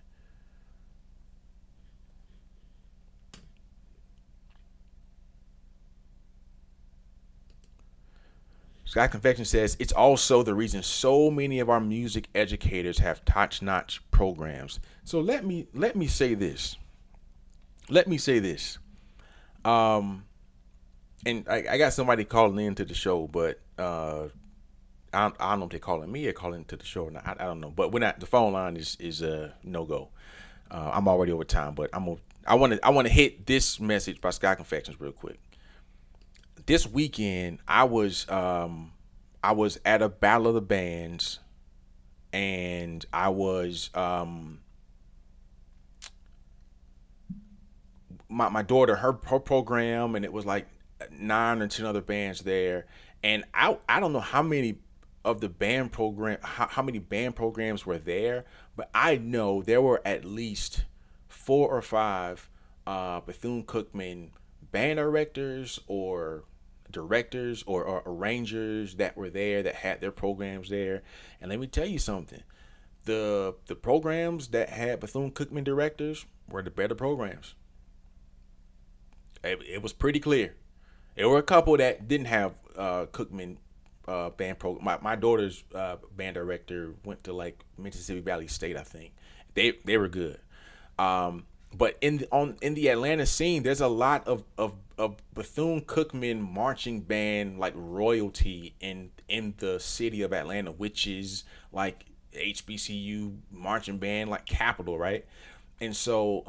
Sky Confection says it's also the reason so many of our music educators have top-notch programs. So let me say this. Let me say this. Um, and I got somebody calling into the show, but I don't know if they're calling me or calling into the show or not. I don't know. But when the phone line is a no go. I'm already over time, but I want to hit this message by Sky Confections real quick. This weekend I was at a battle of the bands, and I was my daughter, her program, and it was like 9 or 10 other bands there, and I don't know how many of the band program how many band programs were there, but I know there were at least 4 or 5 Bethune Cookman band directors or arrangers that were there that had their programs there. And let me tell you something. The programs that had Bethune Cookman directors were the better programs. It was pretty clear. There were a couple that didn't have Cookman band program. My daughter's band director went to like Mississippi Valley State, I think. They were good. But in the Atlanta scene, there's a lot of Bethune Cookman marching band like royalty in the city of Atlanta, which is like HBCU marching band like capital, right? And so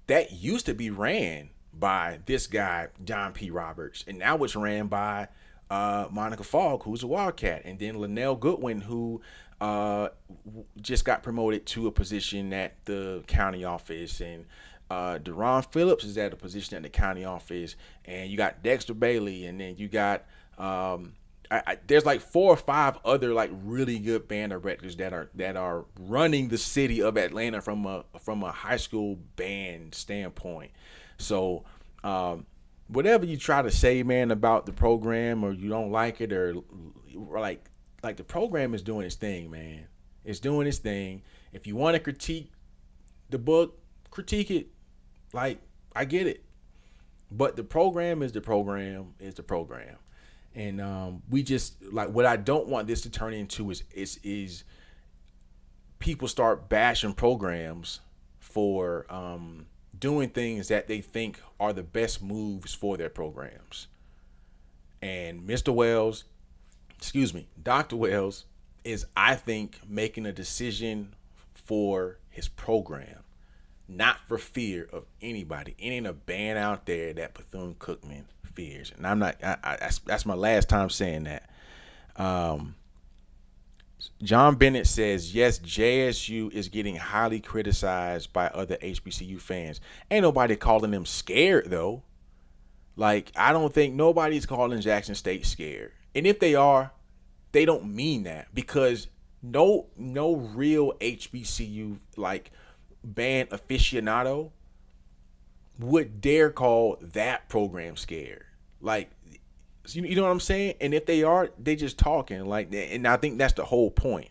that used to be ran by this guy John P. Roberts, and now it's ran by Monica Fogg, who's a Wildcat, and then Linnell Goodwin, who just got promoted to a position at the county office, and Deron Phillips is at a position at the county office, and you got Dexter Bailey, and then you got there's like 4 or 5 other like really good band directors that are running the city of Atlanta from a high school band standpoint. So whatever you try to say, man, about the program, or you don't like it, or like the program is doing its thing, man. It's doing its thing. If you want to critique the book, critique it. Like, I get it. But the program is the program is the program. And we just like what I don't want this to turn into is people start bashing programs for doing things that they think are the best moves for their programs. And Dr. Wells is, I think, making a decision for his program, not for fear of anybody. It ain't a band out there that Bethune-Cookman fears, and I'm not. That's my last time saying that. John Bennett says, yes, JSU is getting highly criticized by other HBCU fans. Ain't nobody calling them scared, though. Like, I don't think nobody's calling Jackson State scared. And if they are, they don't mean that, because no real HBCU, like, band aficionado would dare call that program scared. Like, you know what I'm saying? And if they are, they just talking. Like, and I think that's the whole point.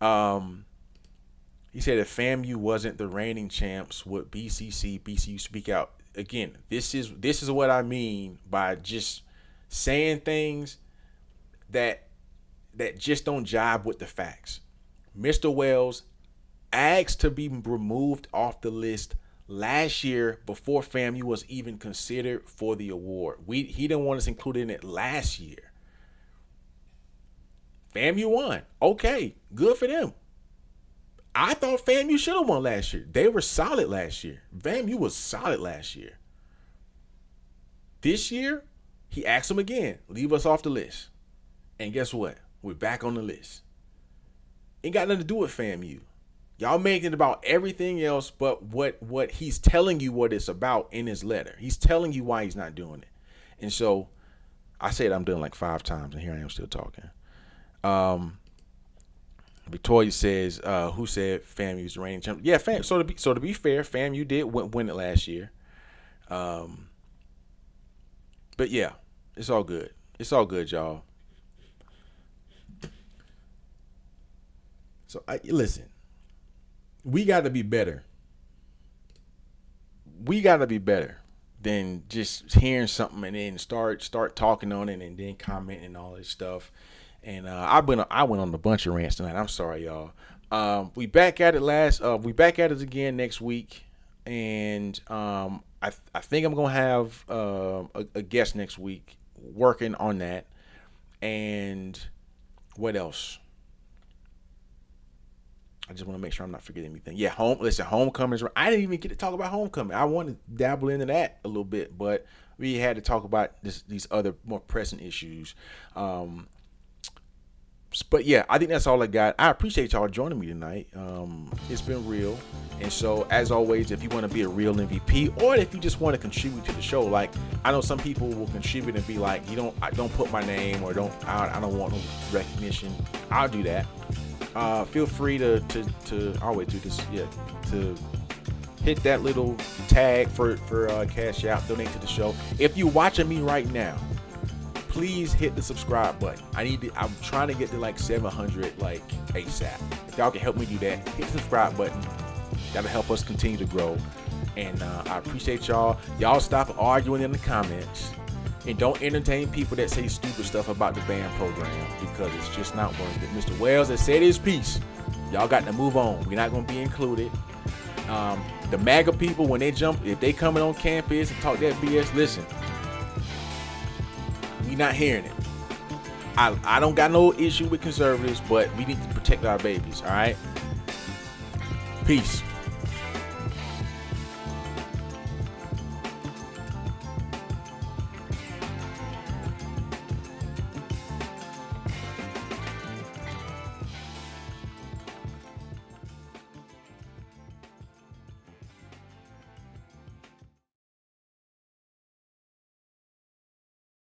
He said if FAMU wasn't the reigning champs, would BCU speak out? Again, this is what I mean by just saying things that just don't jive with the facts. Mr. Wells asked to be removed off the list last year before FAMU was even considered for the award. He didn't want us included in it last year. FAMU won. Okay, good for them. I thought FAMU should have won last year. They were solid last year. FAMU was solid last year. This year, he asked them again, leave us off the list. And guess what? We're back on the list. Ain't got nothing to do with FAMU. Y'all making it about everything else but what he's telling you what it's about in his letter. He's telling you why he's not doing it. And so I said I'm doing like 5 times, and here I am still talking. Victoria says, who said FAMU's the reigning champ? Yeah, so to be fair, FAMU did win it last year. But yeah, it's all good. It's all good, y'all. So listen. We got to be better. We got to be better than just hearing something and then start talking on it and then commenting and all this stuff. And I went on a bunch of rants tonight. I'm sorry, y'all. We back at it we back at it again next week, and I think I'm gonna have a guest next week working on that. And what else? I just want to make sure I'm not forgetting anything. Yeah, homecoming. I didn't even get to talk about homecoming. I want to dabble into that a little bit, but we had to talk about these other more pressing issues. But yeah, I think that's all I got. I appreciate y'all joining me tonight. It's been real. And so, as always, if you want to be a real MVP, or if you just want to contribute to the show, like I know some people will contribute and be like, I don't put my name, or I don't want no recognition. I'll do that. Feel free to always do this. Yeah, to hit that little tag for Cash App, donate to the show. If you're watching me right now, please hit the subscribe button. I'm trying to get to like 700 like ASAP. If y'all can help me do that, hit the subscribe button. That'll help us continue to grow. And I appreciate y'all. Y'all stop arguing in the comments. And don't entertain people that say stupid stuff about the band program, because it's just not worth it. Mr. Wells has said his piece. Y'all got to move on. We're not going to be included. The MAGA people, when they jump, if they coming on campus and talk that BS, listen, we not hearing it. I don't got no issue with conservatives, but we need to protect our babies, all right? Peace.